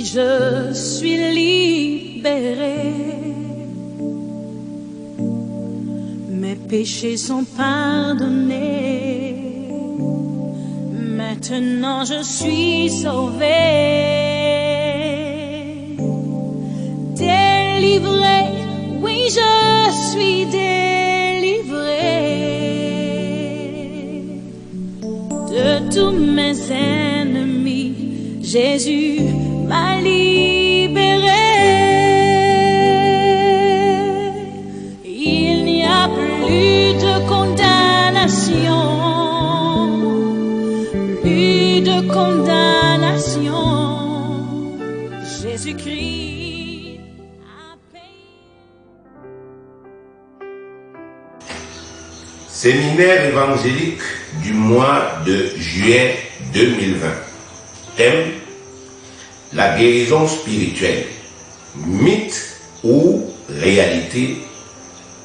je suis libéré. Mes péchés sont pardonnés. Maintenant je suis sauvé. Délivré, oui je suis délivré de tous mes ennemis. Jésus m'a libéré. Il n'y a plus de condamnation, plus de condamnation. Jésus-Christ a payé. Séminaire évangélique du mois de juillet 2020. Thème: la guérison spirituelle. Mythe ou réalité,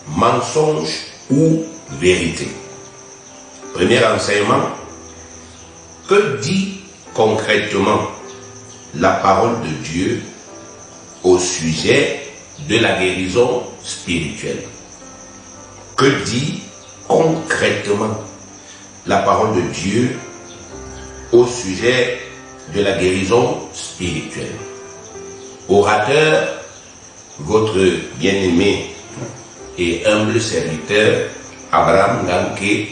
mensonge ou vérité. Premier enseignement: que dit concrètement la parole de Dieu au sujet de la guérison spirituelle? Que dit concrètement la parole de Dieu au sujet de la guérison spirituelle? Orateur, votre bien-aimé et humble serviteur Abraham Ganke,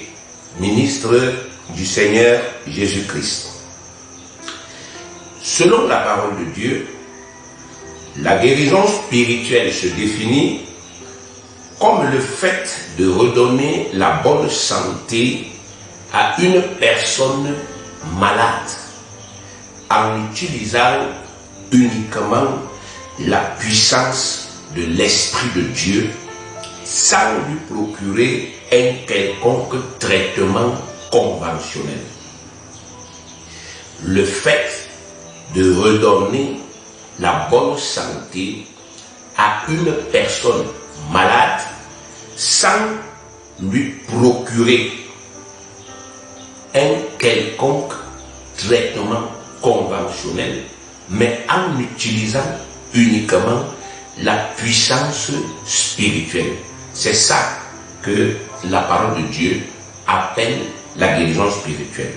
ministre du Seigneur Jésus-Christ. Selon la parole de Dieu, la guérison spirituelle se définit comme le fait de redonner la bonne santé à une personne malade en utilisant uniquement la puissance de l'Esprit de Dieu sans lui procurer un quelconque traitement conventionnel. Le fait de redonner la bonne santé à une personne malade sans lui procurer un quelconque traitement conventionnel, mais en utilisant uniquement la puissance spirituelle. C'est ça que la parole de Dieu appelle la guérison spirituelle.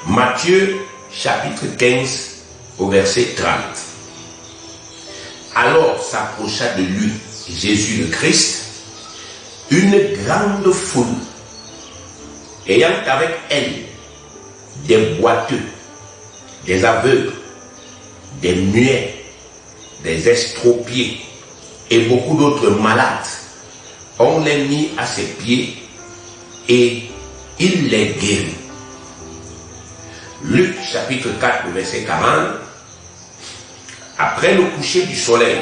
Matthieu chapitre 15 au verset 30. Alors s'approcha de lui Jésus le Christ une grande foule, ayant avec elle des boiteux, des aveugles, des muets, des estropiés et beaucoup d'autres malades. On les mit à ses pieds et il les guérit. Luc chapitre 4 verset 40. Après le coucher du soleil,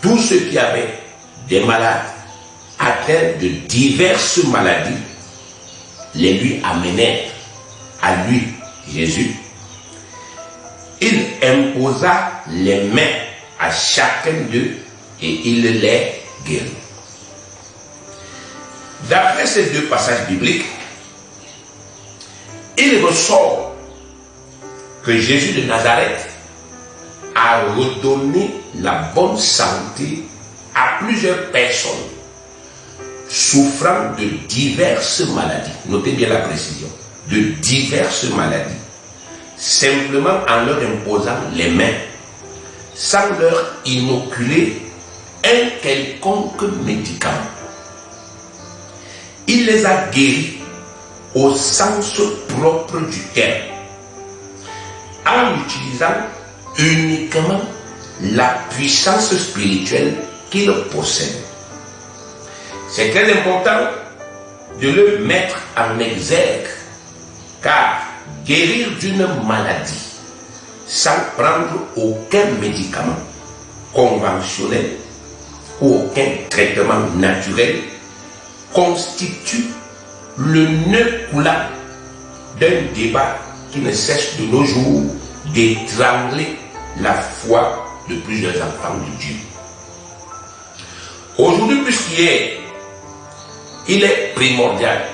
tous ceux qui avaient des malades atteints de diverses maladies les lui amenèrent à lui, Jésus. Il imposa les mains à chacun d'eux et il les guérit. D'après ces deux passages bibliques, il ressort que Jésus de Nazareth a redonné la bonne santé à plusieurs personnes souffrant de diverses maladies. Notez bien la précision, de diverses maladies, simplement en leur imposant les mains, sans leur inoculer un quelconque médicament. Il les a guéris au sens propre du terme, en utilisant uniquement la puissance spirituelle qu'il possède. C'est très important de le mettre en exergue, car guérir d'une maladie sans prendre aucun médicament conventionnel ou aucun traitement naturel constitue le nœud coulant d'un débat qui ne cesse de nos jours d'étrangler la foi de plusieurs enfants de Dieu. Aujourd'hui plus qu'hier, il est primordial,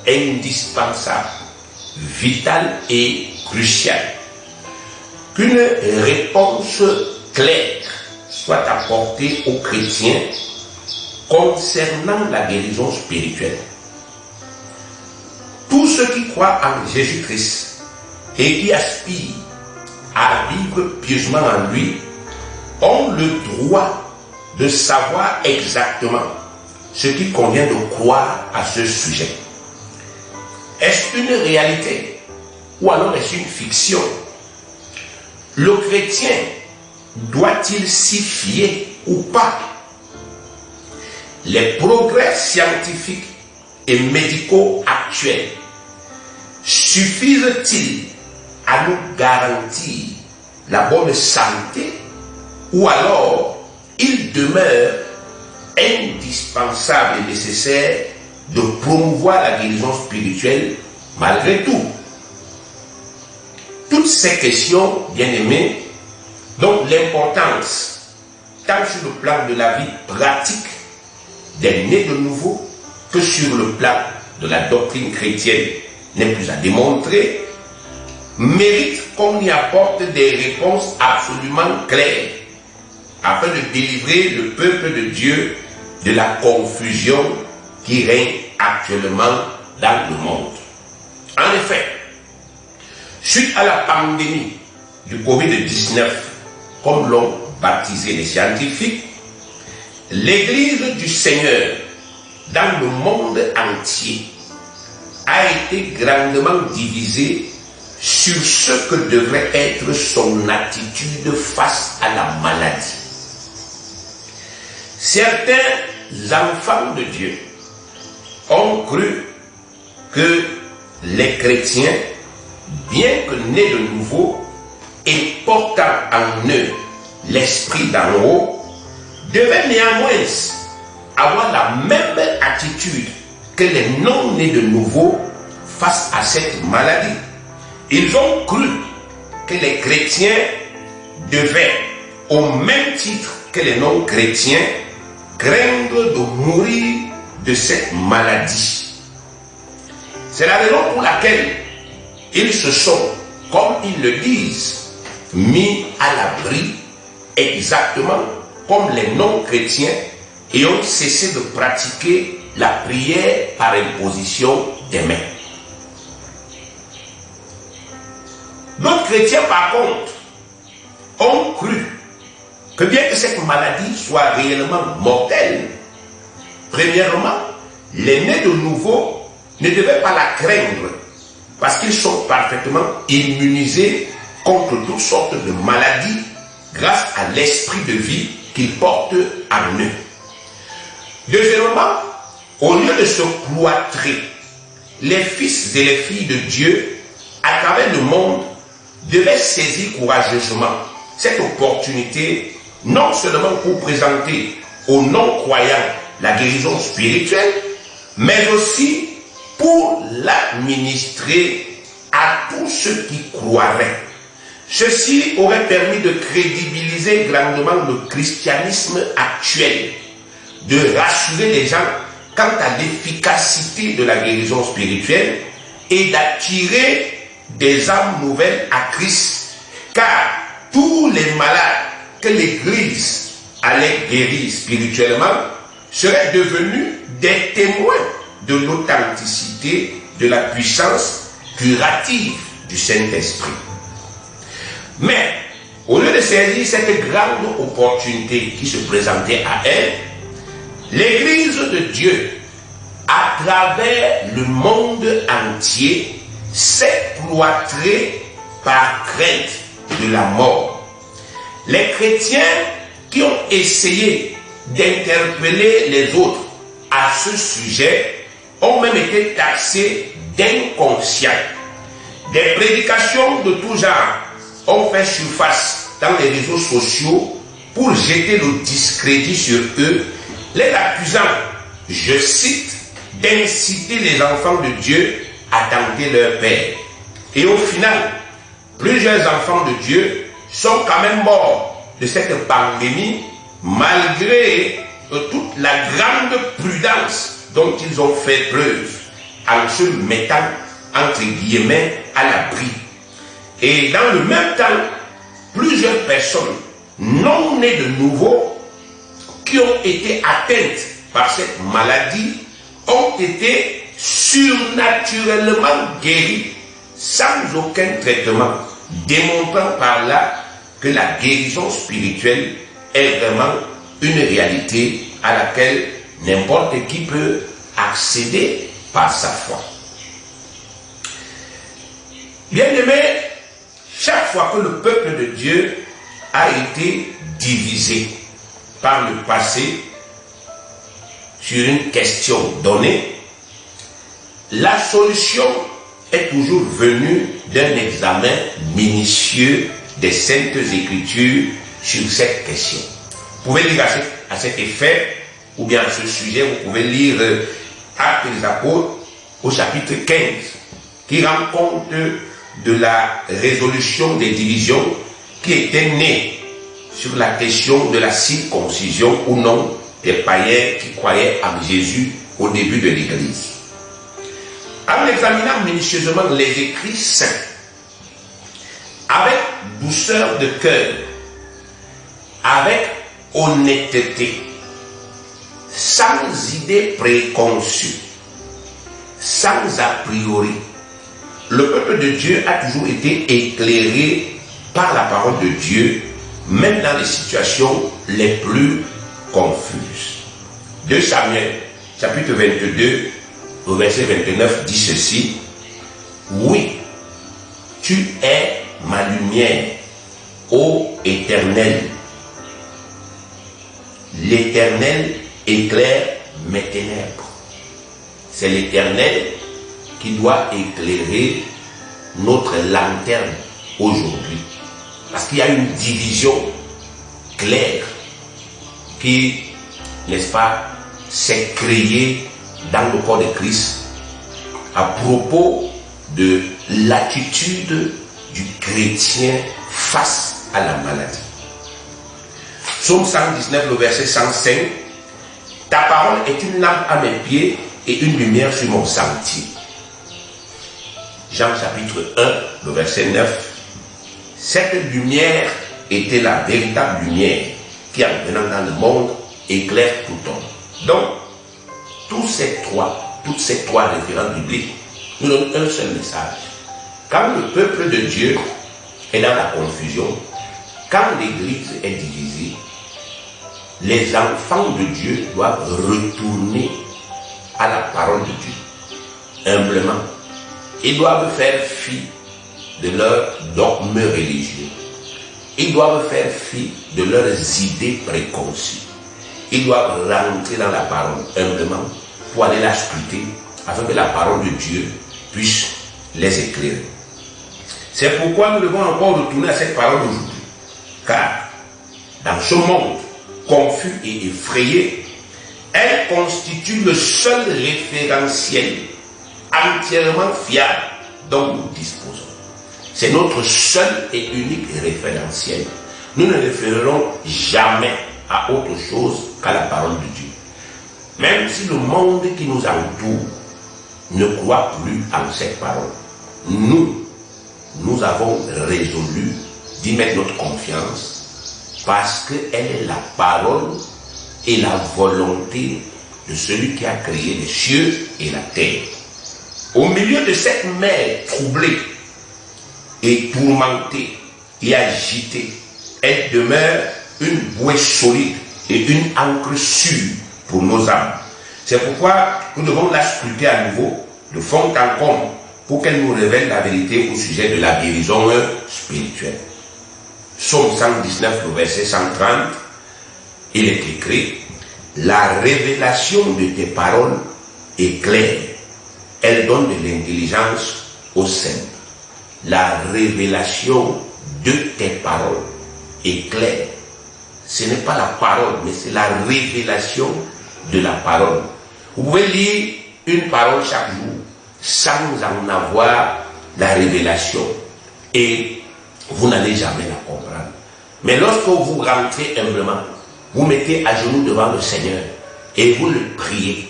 indispensable, vital et crucial qu'une réponse claire soit apportée aux chrétiens concernant la guérison spirituelle. Tous ceux qui croient en Jésus-Christ et qui aspirent à vivre pieusement en lui ont le droit de savoir exactement ce qu'il convient de croire à ce sujet. Est-ce une réalité ou alors est-ce une fiction? Le chrétien doit-il s'y fier ou pas? Les progrès scientifiques et médicaux actuels suffisent-ils à nous garantir la bonne santé ou alors il demeure indispensable et nécessaire de promouvoir la guérison spirituelle malgré tout? Toutes ces questions, bien-aimés, dont l'importance, tant sur le plan de la vie pratique des nés de nouveau que sur le plan de la doctrine chrétienne, n'est plus à démontrer, méritent qu'on y apporte des réponses absolument claires afin de délivrer le peuple de Dieu de la confusion qui règne actuellement dans le monde. En effet, suite à la pandémie du Covid-19, comme l'ont baptisé les scientifiques, l'Église du Seigneur dans le monde entier a été grandement divisée sur ce que devrait être son attitude face à la maladie. Certains enfants de Dieu ont cru que les chrétiens, bien que nés de nouveau et portant en eux l'esprit d'en haut, devaient néanmoins avoir la même attitude que les non-nés de nouveau face à cette maladie. Ils ont cru que les chrétiens devaient, au même titre que les non-chrétiens, craindre de mourir de cette maladie. C'est la raison pour laquelle ils se sont, comme ils le disent, mis à l'abri, exactement comme les non-chrétiens, et ont cessé de pratiquer la prière par imposition des mains. D'autres chrétiens, par contre, ont cru que bien que cette maladie soit réellement mortelle, premièrement, les nés de nouveau ne devaient pas la craindre parce qu'ils sont parfaitement immunisés contre toutes sortes de maladies grâce à l'esprit de vie qu'ils portent en eux. Deuxièmement, au lieu de se cloîtrer, les fils et les filles de Dieu à travers le monde devaient saisir courageusement cette opportunité, non seulement pour présenter aux non-croyants la guérison spirituelle, mais aussi pour l'administrer à tous ceux qui croiraient. Ceci aurait permis de crédibiliser grandement le christianisme actuel, de rassurer les gens quant à l'efficacité de la guérison spirituelle et d'attirer des âmes nouvelles à Christ, car tous les malades que l'Église allait guérir spirituellement seraient devenus des témoins de l'authenticité de la puissance curative du Saint-Esprit. Mais, au lieu de saisir cette grande opportunité qui se présentait à elle, l'Église de Dieu, à travers le monde entier, s'est cloîtrée par crainte de la mort. Les chrétiens qui ont essayé d'interpeller les autres à ce sujet ont même été taxés d'inconscients. Des prédications de tout genre ont fait surface dans les réseaux sociaux pour jeter le discrédit sur eux, les accusant, je cite, d'inciter les enfants de Dieu à tenter leur père. Et au final, plusieurs enfants de Dieu sont quand même morts de cette pandémie malgré toute la grande prudence dont ils ont fait preuve en se mettant entre guillemets à l'abri. Et dans le même temps, plusieurs personnes non nées de nouveau qui ont été atteintes par cette maladie ont été surnaturellement guéries sans aucun traitement, démontrant par là que la guérison spirituelle est vraiment une réalité à laquelle n'importe qui peut accéder par sa foi. Bien-aimés, chaque fois que le peuple de Dieu a été divisé par le passé sur une question donnée, la solution est toujours venue d'un examen minutieux des Saintes Écritures sur cette question. Vous pouvez lire à cet effet, ou bien à ce sujet, vous pouvez lire Actes des Apôtres au chapitre 15, qui rend compte de la résolution des divisions qui étaient nées sur la question de la circoncision ou non des païens qui croyaient en Jésus au début de l'Église. En examinant minutieusement les écrits saints, avec douceur de cœur, avec honnêteté, sans idée préconçue, sans a priori, le peuple de Dieu a toujours été éclairé par la parole de Dieu, même dans les situations les plus confuses. 2 Samuel, chapitre 22, au verset 29, dit ceci: oui, tu es ma lumière, ô Éternel. L'Éternel éclaire mes ténèbres. C'est l'Éternel qui doit éclairer notre lanterne aujourd'hui. Parce qu'il y a une division claire qui, n'est-ce pas, s'est créée dans le corps de Christ à propos de l'attitude du chrétien face à la maladie. Psaume 119, le verset 105, ta parole est une lampe à mes pieds et une lumière sur mon sentier. Jean chapitre 1, le verset 9, cette lumière était la véritable lumière qui, en venant dans le monde, éclaire tout homme. Donc, toutes ces trois références bibliques nous donnent un seul message. Quand le peuple de Dieu est dans la confusion, quand l'Église est divisée, les enfants de Dieu doivent retourner à la parole de Dieu, humblement. Ils doivent faire fi de leurs dogmes religieux. Ils doivent faire fi de leurs idées préconçues. Ils doivent rentrer dans la parole humblement pour aller la scruter afin que la parole de Dieu puisse les éclairer. C'est pourquoi nous devons encore retourner à cette parole aujourd'hui. Car dans ce monde confus et effrayé, elle constitue le seul référentiel entièrement fiable dont nous disposons. C'est notre seul et unique référentiel. Nous ne référerons jamais à autre chose qu'à la parole de Dieu. Même si le monde qui nous entoure ne croit plus en cette parole, nous avons résolu d'y mettre notre confiance parce qu'elle est la parole et la volonté de celui qui a créé les cieux et la terre. Au milieu de cette mer troublée et tourmentée et agitée, elle demeure une bouée solide et une ancre sûre pour nos âmes. C'est pourquoi nous devons la scruter à nouveau, de fond en comble, pour qu'elle nous révèle la vérité au sujet de la guérison spirituelle. Psaume 119, le verset 130, il est écrit: la révélation de tes paroles est claire, elle donne de l'intelligence aux simples. La révélation de tes paroles est claire. Ce n'est pas la parole, mais c'est la révélation de la parole. Vous pouvez lire une parole chaque jour sans en avoir la révélation et vous n'allez jamais la comprendre. Mais lorsque vous rentrez humblement, vous mettez à genoux devant le Seigneur et vous le priez,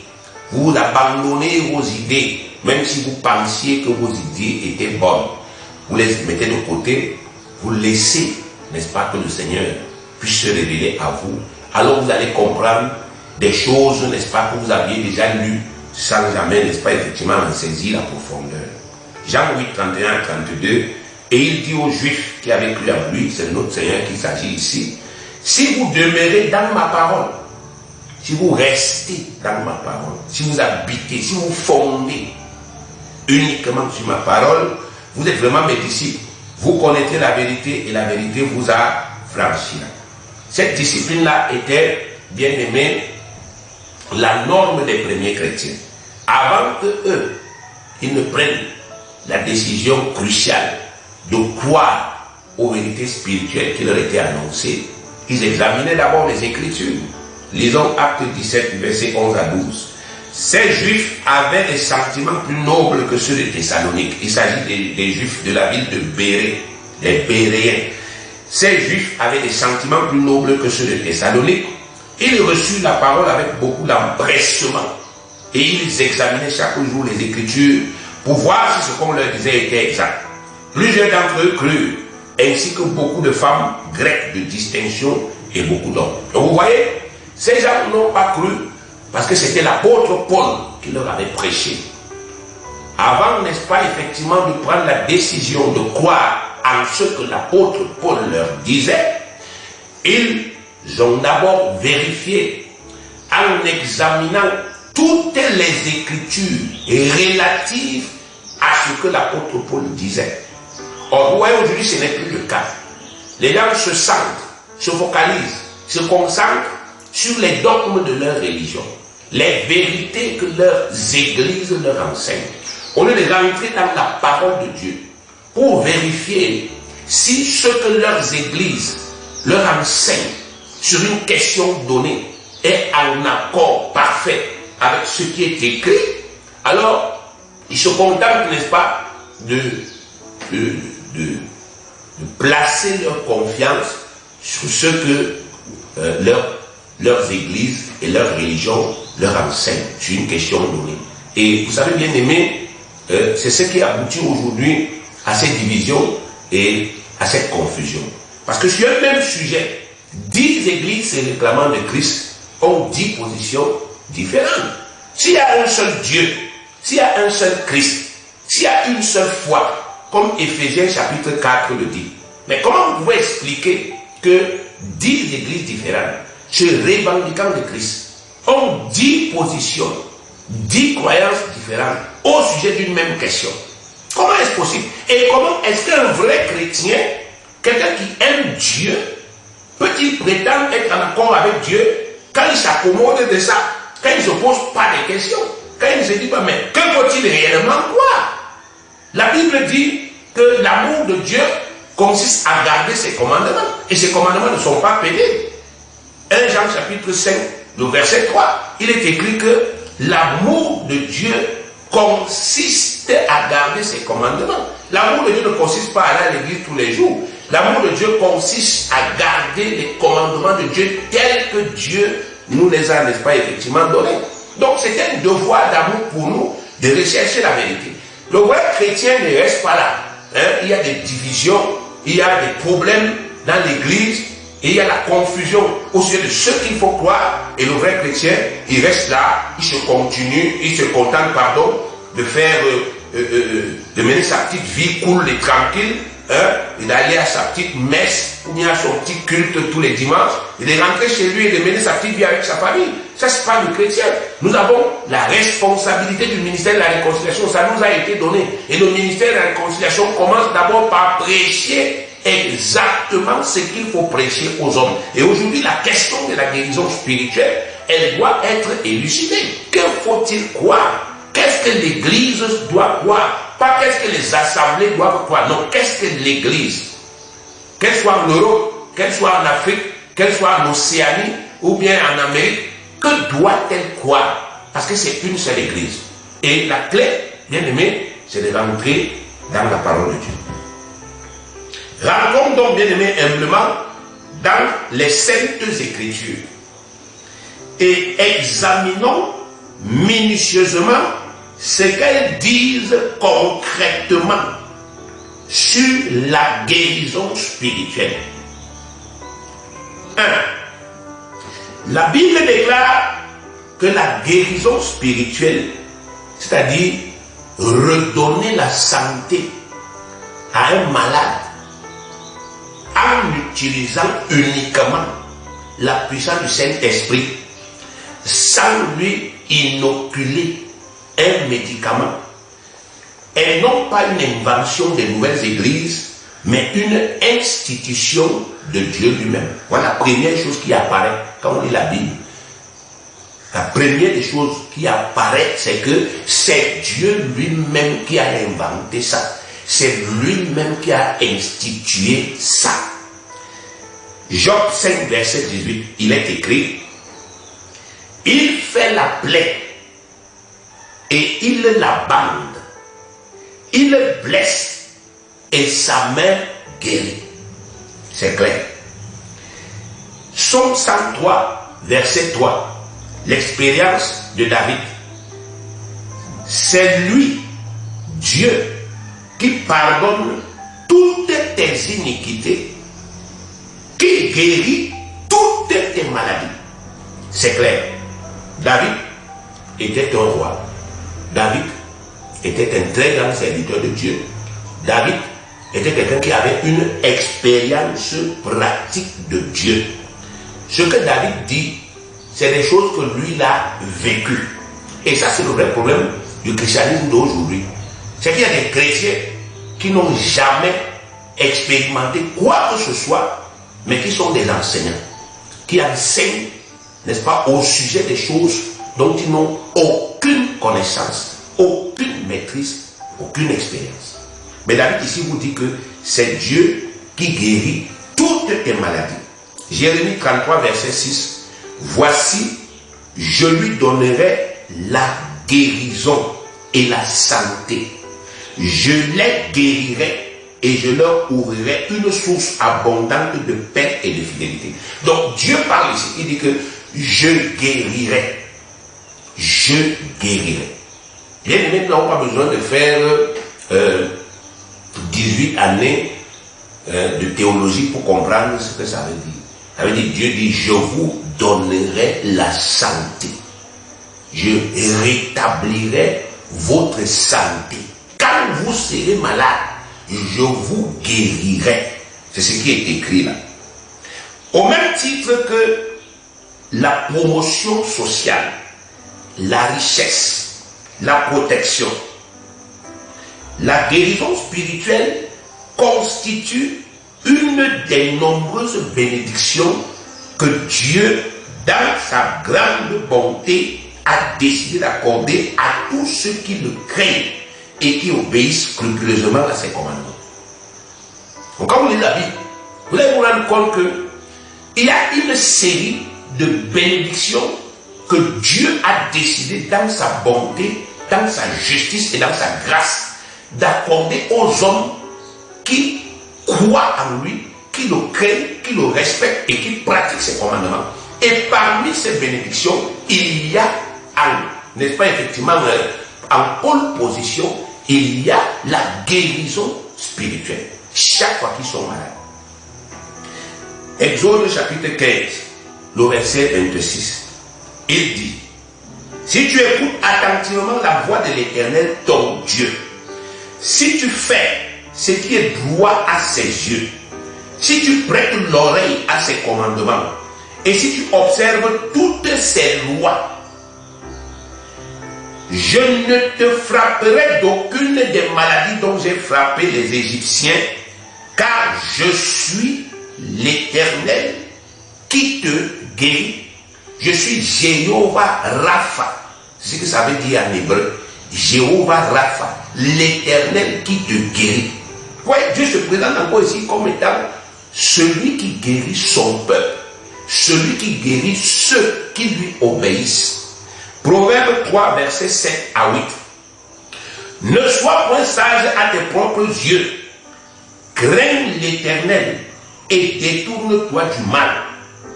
vous abandonnez vos idées, même si vous pensiez que vos idées étaient bonnes, vous les mettez de côté, vous laissez n'est-ce pas, que le Seigneur puisse se révéler à vous. Alors vous allez comprendre des choses, n'est-ce pas, que vous aviez déjà lues sans jamais, n'est-ce pas, effectivement, en saisir la profondeur. Jean 8, 31, 32, et il dit aux Juifs qui avaient cru en lui, c'est notre Seigneur qu'il s'agit ici, si vous demeurez dans ma parole, si vous restez dans ma parole, si vous habitez, si vous fondez uniquement sur ma parole, vous êtes vraiment mes disciples. Vous connaîtrez la vérité et la vérité vous affranchira. Cette discipline-là était, bien aimée, la norme des premiers chrétiens. Avant que eux, ils ne prennent la décision cruciale de croire aux vérités spirituelles qui leur étaient annoncées, ils examinaient d'abord les Écritures. Lisons Actes 17, versets 11 à 12. Ces Juifs avaient des sentiments plus nobles que ceux de Thessalonique. Il s'agit des Juifs de la ville de Bérée, des Béréens. Ces Juifs avaient des sentiments plus nobles que ceux de Thessalonique. Ils reçurent la parole avec beaucoup d'empressement. Et ils examinaient chaque jour les Écritures pour voir si ce qu'on leur disait était exact. Plusieurs d'entre eux crurent, ainsi que beaucoup de femmes grecques de distinction et beaucoup d'hommes. Donc vous voyez, ces gens n'ont pas cru parce que c'était l'apôtre Paul qui leur avait prêché. Avant, n'est-ce pas, effectivement, de prendre la décision de croire en ce que l'apôtre Paul leur disait, ils ont d'abord vérifié en examinant toutes les Écritures relatives à ce que l'apôtre Paul disait. Or, vous voyez, aujourd'hui, ce n'est plus le cas. Les gens se centrent, se focalisent, se concentrent sur les dogmes de leur religion, les vérités que leurs églises leur enseignent. Au lieu de rentrer dans la parole de Dieu pour vérifier si ce que leurs églises leur enseignent sur une question donnée est en accord parfait avec ce qui est écrit, alors ils se contentent, n'est-ce pas, de placer leur confiance sur ce que leurs églises et leur religion leur enseignent sur une question donnée. Et vous savez, bien aimé, c'est ce qui aboutit aujourd'hui à cette division et à cette confusion. Parce que sur un même sujet, 10 églises se réclamant de Christ ont 10 positions différentes. S'il y a un seul Dieu, s'il y a un seul Christ, s'il y a une seule foi, comme Éphésiens chapitre 4 le dit, mais comment vous pouvez expliquer que 10 églises différentes, se revendiquant de Christ, ont 10 positions, 10 croyances différentes au sujet d'une même question? Comment est-ce possible? Et comment est-ce qu'un vrai chrétien, quelqu'un qui aime Dieu, peut-il prétendre être en accord avec Dieu quand il s'accommode de ça, quand il ne se pose pas de questions, quand il ne se dit pas, mais que faut-il réellement croire? La Bible dit que l'amour de Dieu consiste à garder ses commandements, et ses commandements ne sont pas pénibles. 1 Jean chapitre 5, le verset 3, il est écrit que l'amour de Dieu consiste à garder ses commandements. L'amour de Dieu ne consiste pas à aller à l'église tous les jours. L'amour de Dieu consiste à garder les commandements de Dieu tels que Dieu nous les a, n'est-ce pas, effectivement donnés. Donc c'est un devoir d'amour pour nous de rechercher la vérité. Le vrai chrétien ne reste pas là. Il y a des divisions, il y a des problèmes dans l'église, et il y a la confusion au sujet de ce qu'il faut croire. Et le vrai chrétien, il reste là, il se contente, de faire, de mener sa petite vie cool et tranquille, et d'aller à sa petite messe, ou bien à son petit culte tous les dimanches, et de rentrer chez lui et de mener sa petite vie avec sa famille. Ça, c'est pas le chrétien. Nous avons la responsabilité du ministère de la réconciliation. Ça nous a été donné. Et le ministère de la réconciliation commence d'abord par prêcher exactement ce qu'il faut prêcher aux hommes. Et aujourd'hui, la question de la guérison spirituelle, elle doit être élucidée. Que faut-il croire? Qu'est-ce que l'Église doit croire? Pas qu'est-ce que les assemblées doivent croire. Non, qu'est-ce que l'Église, qu'elle soit en Europe, qu'elle soit en Afrique, qu'elle soit en Océanie ou bien en Amérique, que doit-elle croire? Parce que c'est une seule Église. Et la clé, bien aimé, c'est de rentrer dans la parole de Dieu. Rentrons donc, bien aimé, humblement dans les saintes Écritures et examinons minutieusement ce qu'elles disent concrètement sur la guérison spirituelle. 1. La Bible déclare que la guérison spirituelle, c'est-à-dire redonner la santé à un malade en utilisant uniquement la puissance du Saint-Esprit, sans lui inoculer un médicament, est non pas une invention des nouvelles églises, mais une institution de Dieu lui-même. Voilà la première chose qui apparaît quand on lit la Bible. La première des choses qui apparaît, c'est que c'est Dieu lui-même qui a inventé ça. C'est lui-même qui a institué ça. Job 5, verset 18, il est écrit: il fait la plaie et il la bande, il blesse et sa main guérit. C'est clair. Psaume 103, verset 3, l'expérience de David. C'est lui, Dieu, qui pardonne toutes tes iniquités, qui guérit toutes tes maladies. C'est clair. David était un roi. David était un très grand serviteur de Dieu. David était quelqu'un qui avait une expérience pratique de Dieu. Ce que David dit, c'est des choses que lui a vécues. Et ça, c'est le vrai problème du christianisme d'aujourd'hui. C'est qu'il y a des chrétiens qui n'ont jamais expérimenté quoi que ce soit, mais qui sont des enseignants, qui enseignent, n'est-ce pas, au sujet des choses dont ils n'ont aucune connaissance, aucune maîtrise, aucune expérience. Mais David ici vous dit que c'est Dieu qui guérit toutes tes maladies. Jérémie 33, verset 6. Voici, je lui donnerai la guérison et la santé. Je les guérirai et je leur ouvrirai une source abondante de paix et de fidélité. Donc Dieu parle ici, il dit que je guérirai. Je guérirai. Bien aimé, nous n'avons pas besoin de faire 18 années de théologie pour comprendre ce que ça veut dire. Ça veut dire, Dieu dit, je vous donnerai la santé. Je rétablirai votre santé. Quand vous serez malade, je vous guérirai. C'est ce qui est écrit là. Au même titre que la promotion sociale, la richesse, la protection, la guérison spirituelle constitue une des nombreuses bénédictions que Dieu, dans sa grande bonté, a décidé d'accorder à tous ceux qui le craignent et qui obéissent scrupuleusement à ses commandements. Donc quand vous lisez la Bible, vous allez vous rendre compte qu'il y a une série de bénédictions que Dieu a décidé dans sa bonté, dans sa justice et dans sa grâce d'accorder aux hommes qui croient en lui, qui le craignent, qui le respectent et qui pratiquent ses commandements. Et parmi ces bénédictions, il y a, n'est-ce pas effectivement, en pole position, il y a la guérison spirituelle. Chaque fois qu'ils sont malades. Exode chapitre 15, le verset 26. Il dit: si tu écoutes attentivement la voix de l'Éternel, ton Dieu, si tu fais ce qui est droit à ses yeux, si tu prêtes l'oreille à ses commandements, et si tu observes toutes ses lois, je ne te frapperai d'aucune des maladies dont j'ai frappé les Égyptiens, car je suis l'Éternel qui te guérit. Je suis Jéhovah Rapha. C'est ce que ça veut dire en hébreu. Jéhovah Rapha, l'Éternel qui te guérit. Ouais, Dieu se présente encore ici comme étant celui qui guérit son peuple, celui qui guérit ceux qui lui obéissent. Proverbe 3, versets 7 à 8. Ne sois point sage à tes propres yeux. Crains l'Éternel et détourne-toi du mal.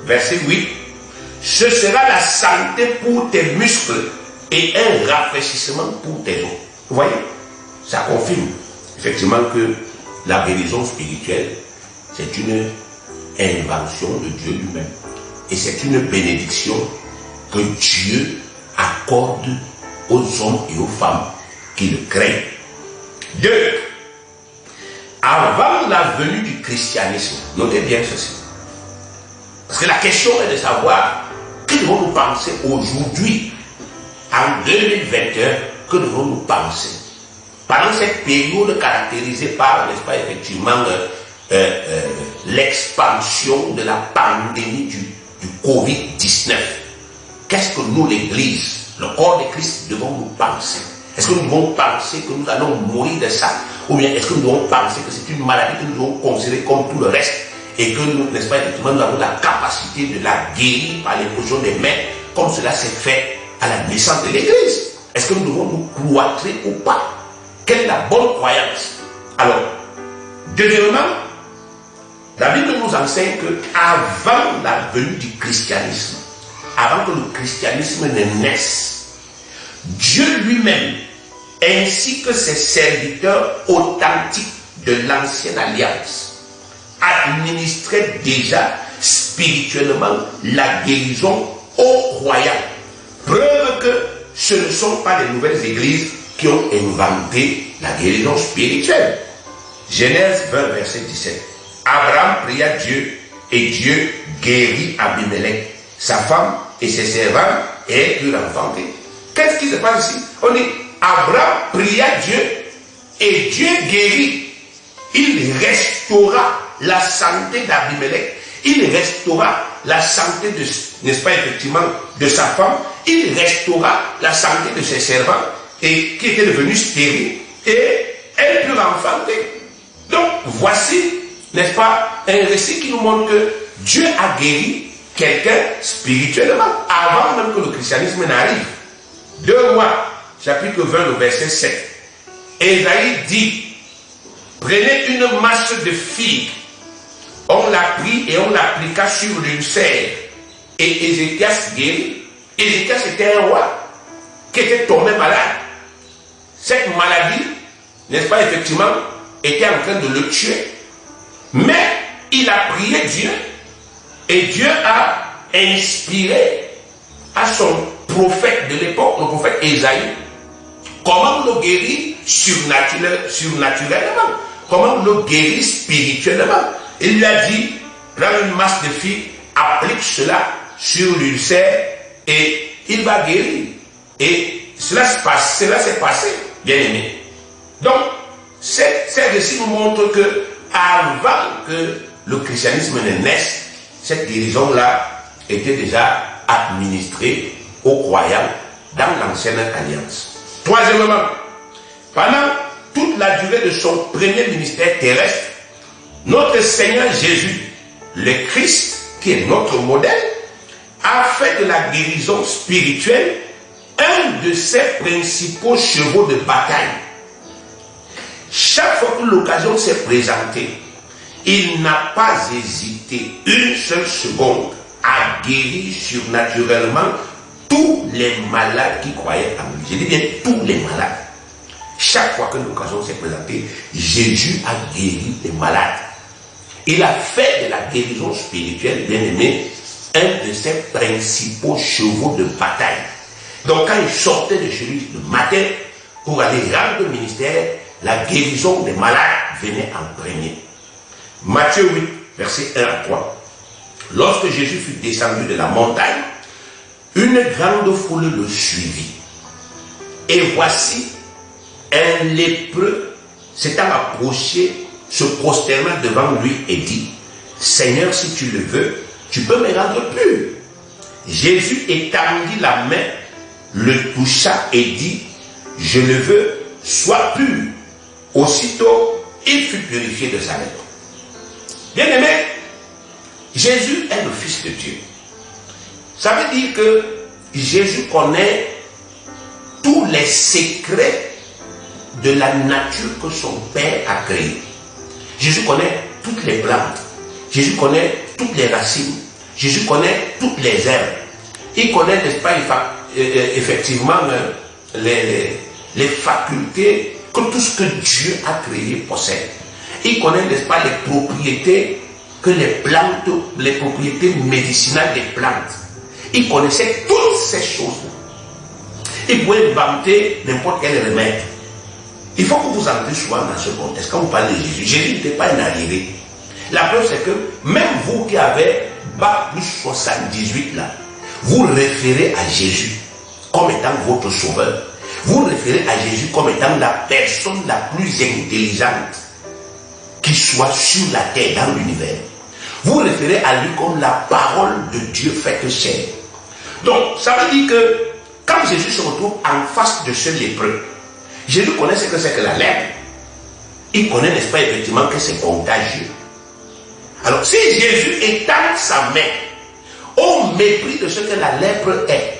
Verset 8. Ce sera la santé pour tes muscles et un rafraîchissement pour tes os. Vous voyez, ça confirme effectivement que la guérison spirituelle, c'est une invention de Dieu lui-même. Et c'est une bénédiction que Dieu accorde aux hommes et aux femmes qui le craignent. 2. Avant la venue du christianisme, notez bien ceci. Parce que la question est de savoir que devons-nous penser aujourd'hui, en 2021, que devons-nous penser pendant cette période caractérisée par, n'est-ce pas, effectivement, l'expansion de la pandémie du Covid-19. Qu'est-ce que nous, l'Église, le corps de Christ, devons-nous penser? Est-ce que nous devons penser que nous allons mourir de ça? Ou bien est-ce que nous devons penser que c'est une maladie que nous devons considérer comme tout le reste et que nous, n'est-ce pas, effectivement, nous avons la capacité de la guérir par l'imposition des mains, comme cela s'est fait à la naissance de l'Église? Est-ce que nous devons nous cloîtrer ou pas? Quelle est la bonne croyance? Alors, deuxièmement, la Bible nous enseigne que avant la venue du christianisme, avant que le christianisme ne naisse, Dieu lui-même, ainsi que ses serviteurs authentiques de l'ancienne alliance, administraient déjà spirituellement la guérison aux croyants. Preuve que ce ne sont pas les nouvelles églises qui ont inventé la guérison spirituelle. Genèse 20, verset 17. Abraham pria Dieu et Dieu guérit Abimelech, sa femme et ses servants, et elle put l'enfanter. Qu'est-ce qui se passe ici? On dit Abraham pria Dieu et Dieu guérit. Il restaura la santé d'Abimelech. Il restaura la santé de, n'est-ce pas, effectivement, de sa femme. Il restaura la santé de ses servants et qui étaient devenus stériles, et elle put l'enfanter. Donc voici, n'est-ce pas, un récit qui nous montre que Dieu a guéri quelqu'un spirituellement avant même que le christianisme n'arrive. 2 Rois, chapitre 20, le verset 7. Ésaïe dit, prenez une masse de figues. On l'a pris et on l'appliqua sur l'ulcère. Et Ézéchias guérit. Ézéchias était un roi qui était tombé malade. Cette maladie, n'est-ce pas, effectivement, était en train de le tuer. Mais il a prié Dieu et Dieu a inspiré à son prophète de l'époque, le prophète Ésaïe, comment le guérir surnaturellement, comment le guérir spirituellement. Il lui a dit, prends une masse de figues, applique cela sur l'ulcère et il va guérir. Et cela s'est passé, bien aimé. Donc, ces récits nous montrent que avant que le christianisme ne naisse, cette guérison-là était déjà administrée aux croyants dans l'ancienne alliance. Troisièmement, pendant toute la durée de son premier ministère terrestre, notre Seigneur Jésus, le Christ, qui est notre modèle, a fait de la guérison spirituelle un de ses principaux chevaux de bataille. Chaque fois que l'occasion s'est présentée, il n'a pas hésité une seule seconde à guérir surnaturellement tous les malades qui croyaient en lui. Je dis bien tous les malades. Chaque fois que l'occasion s'est présentée, Jésus a guéri les malades. Il a fait de la guérison spirituelle, bien aimé, un de ses principaux chevaux de bataille. Donc quand il sortait de chez lui le matin pour aller rendre le ministère, la guérison des malades venait en premier. Matthieu 8, verset 1 à 3. Lorsque Jésus fut descendu de la montagne, une grande foule le suivit. Et voici un lépreux s'étant approché, se prosternant devant lui et dit, Seigneur, si tu le veux, tu peux me rendre pur. Jésus étendit la main, le toucha et dit, je le veux, sois pur. Aussitôt, il fut purifié de sa lèpre. Bien aimé, Jésus est le Fils de Dieu. Ça veut dire que Jésus connaît tous les secrets de la nature que son Père a créée. Jésus connaît toutes les plantes. Jésus connaît toutes les racines. Jésus connaît toutes les herbes. Il connaît, n'est-ce pas, effectivement, les facultés que tout ce que Dieu a créé possède. Il connaît, n'est-ce pas, les propriétés que les plantes, les propriétés médicinales des plantes. Il connaissait toutes ces choses-là. Il pouvait inventer n'importe quel remède. Il faut que vous entrez souvent dans ce contexte. Quand vous parlez de Jésus, Jésus n'était pas un arriéré. La preuve, c'est que même vous qui avez Bac plus 78 là, vous référez à Jésus comme étant votre sauveur. Vous référez à Jésus comme étant la personne la plus intelligente qui soit sur la terre, dans l'univers. Vous référez à lui comme la parole de Dieu faite chair. Donc, ça veut dire que quand Jésus se retrouve en face de ce lépreux, Jésus connaît ce que c'est que la lèpre. Il connaît, n'est-ce pas, effectivement, que c'est contagieux. Alors, si Jésus étend sa main au mépris de ce que la lèpre est,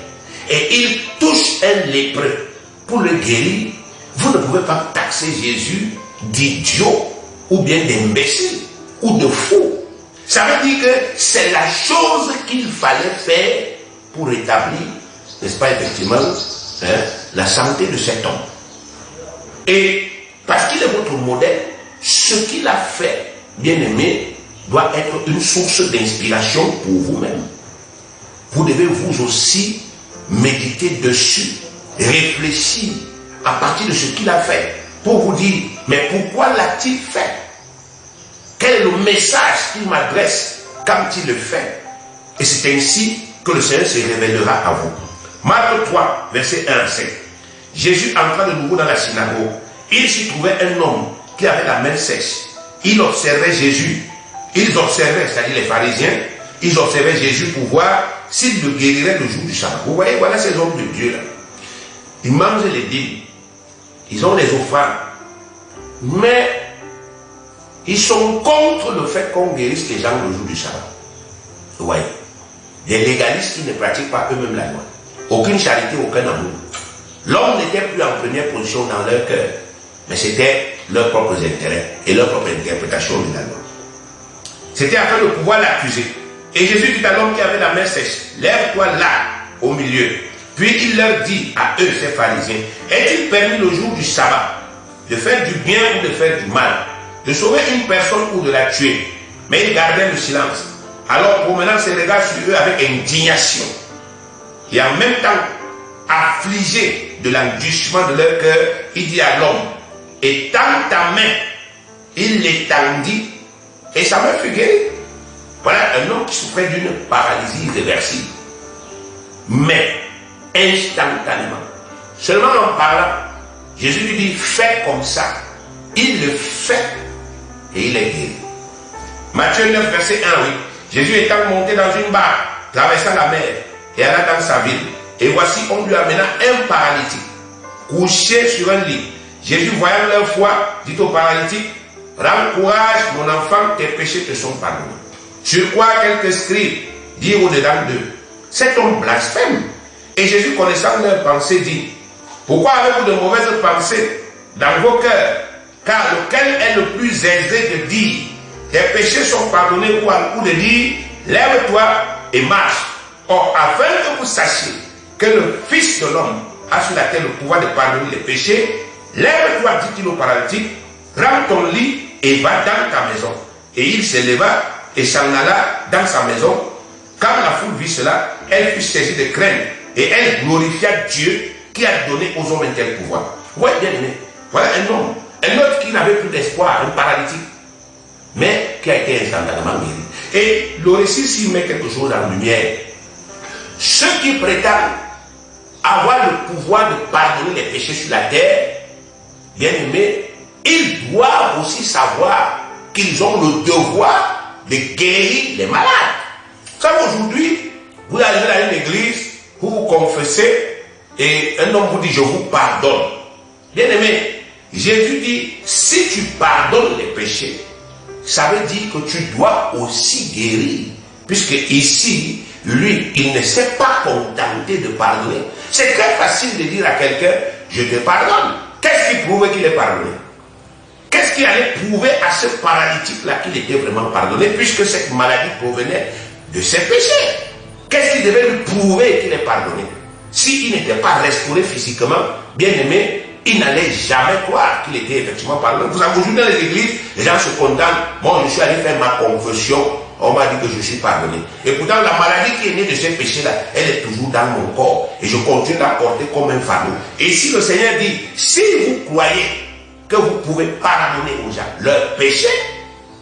et il touche un lépreux pour le guérir, vous ne pouvez pas taxer Jésus d'idiot, ou bien d'imbécile, ou de fou. Ça veut dire que c'est la chose qu'il fallait faire pour rétablir, n'est-ce pas, effectivement, la santé de cet homme. Et parce qu'il est votre modèle, ce qu'il a fait, bien aimé, doit être une source d'inspiration pour vous-même. Vous devez vous aussi méditer dessus, réfléchir à partir de ce qu'il a fait, pour vous dire, mais pourquoi l'a-t-il fait? Quel est le message qu'il m'adresse quand il le fait? Et c'est ainsi que le Seigneur se révélera à vous. Marc 3, verset 1 à 7. Jésus entra de nouveau dans la synagogue. Il s'y trouvait un homme qui avait la main sèche. Il observait Jésus. Ils observaient, c'est-à-dire les pharisiens, ils observaient Jésus pour voir s'il le guérirait le jour du sabbat. Vous voyez, voilà ces hommes de Dieu là. Ils mangent les dîmes. Ils ont les offrandes. Mais ils sont contre le fait qu'on guérisse les gens le jour du sabbat. Vous voyez, des légalistes qui ne pratiquent pas eux-mêmes la loi. Aucune charité, aucun amour. L'homme n'était plus en première position dans leur cœur, mais c'était leurs propres intérêts et leur propre interprétation de la loi. C'était afin de pouvoir l'accuser. Et Jésus dit à l'homme qui avait la main sèche, lève-toi là, au milieu. Puis il leur dit à eux, ces pharisiens, est-il permis le jour du sabbat de faire du bien ou de faire du mal, de sauver une personne ou de la tuer? Mais ils gardaient le silence. Alors, promenant ses regards sur eux avec indignation, et en même temps affligé de l'endurcissement de leur cœur, il dit à l'homme, étends ta main. Il l'étendit et sa main fut guérie. Voilà un homme qui souffrait d'une paralysie irréversible. Mais instantanément, seulement en parlant, Jésus lui dit, fais comme ça. Il le fait et il est guéri. Matthieu 9, verset 1, oui. Jésus étant monté dans une barque, traversant la mer et alla dans sa ville. Et voici, on lui amena un paralytique, couché sur un lit. Jésus, voyant leur foi, dit au paralytique, rends courage, mon enfant, tes péchés te sont pardonnés. Sur quoi quelques scribes dirent au-dedans d'eux, cet homme blasphème. Et Jésus, connaissant leurs pensées, dit, pourquoi avez-vous de mauvaises pensées dans vos cœurs? Car lequel est le plus aisé de dire, tes péchés sont pardonnés, ou de dire, lève-toi et marche. Or, afin que vous sachiez que le Fils de l'homme a sur la terre le pouvoir de pardonner les péchés, lève-toi, dit-il au paralytique, prends ton lit et va dans ta maison. Et il se leva et s'en alla dans sa maison. Quand la foule vit cela, elle fut saisie de crainte et elle glorifia Dieu qui a donné aux hommes un tel pouvoir. Vous voyez bien aimé, voilà un homme, un autre qui n'avait plus d'espoir, un paralytique, mais qui a été instantanément guéri. Et le récit s'y met quelque chose en lumière. Ceux qui prétendent avoir le pouvoir de pardonner les péchés sur la terre, bien aimés, ils doivent aussi savoir qu'ils ont le devoir de guérir les malades. Vous savez, aujourd'hui, vous allez dans une église, vous vous confessez, et un homme vous dit, je vous pardonne. Bien aimé, Jésus dit, si tu pardonnes les péchés, ça veut dire que tu dois aussi guérir. Puisque ici, lui, il ne s'est pas contenté de pardonner. C'est très facile de dire à quelqu'un, je te pardonne. Qu'est-ce qui prouvait qu'il est pardonné? Qu'est-ce qui allait prouver à ce paralytique-là qu'il était vraiment pardonné, puisque cette maladie provenait de ses péchés? Qu'est-ce qui devait lui prouver qu'il est pardonné? S'il n'était pas restauré physiquement, bien aimé, il n'allait jamais croire qu'il était effectivement pardonné. Vous savez, aujourd'hui dans les églises, les gens se condamnent. Bon, je suis allé faire ma confession On m'a dit que je suis pardonné. Et pourtant, la maladie qui est née de ces péchés-là, elle est toujours dans mon corps. Et je continue à porter comme un fardeau. Et si le Seigneur dit, si vous croyez que vous pouvez pardonner aux gens leurs péchés,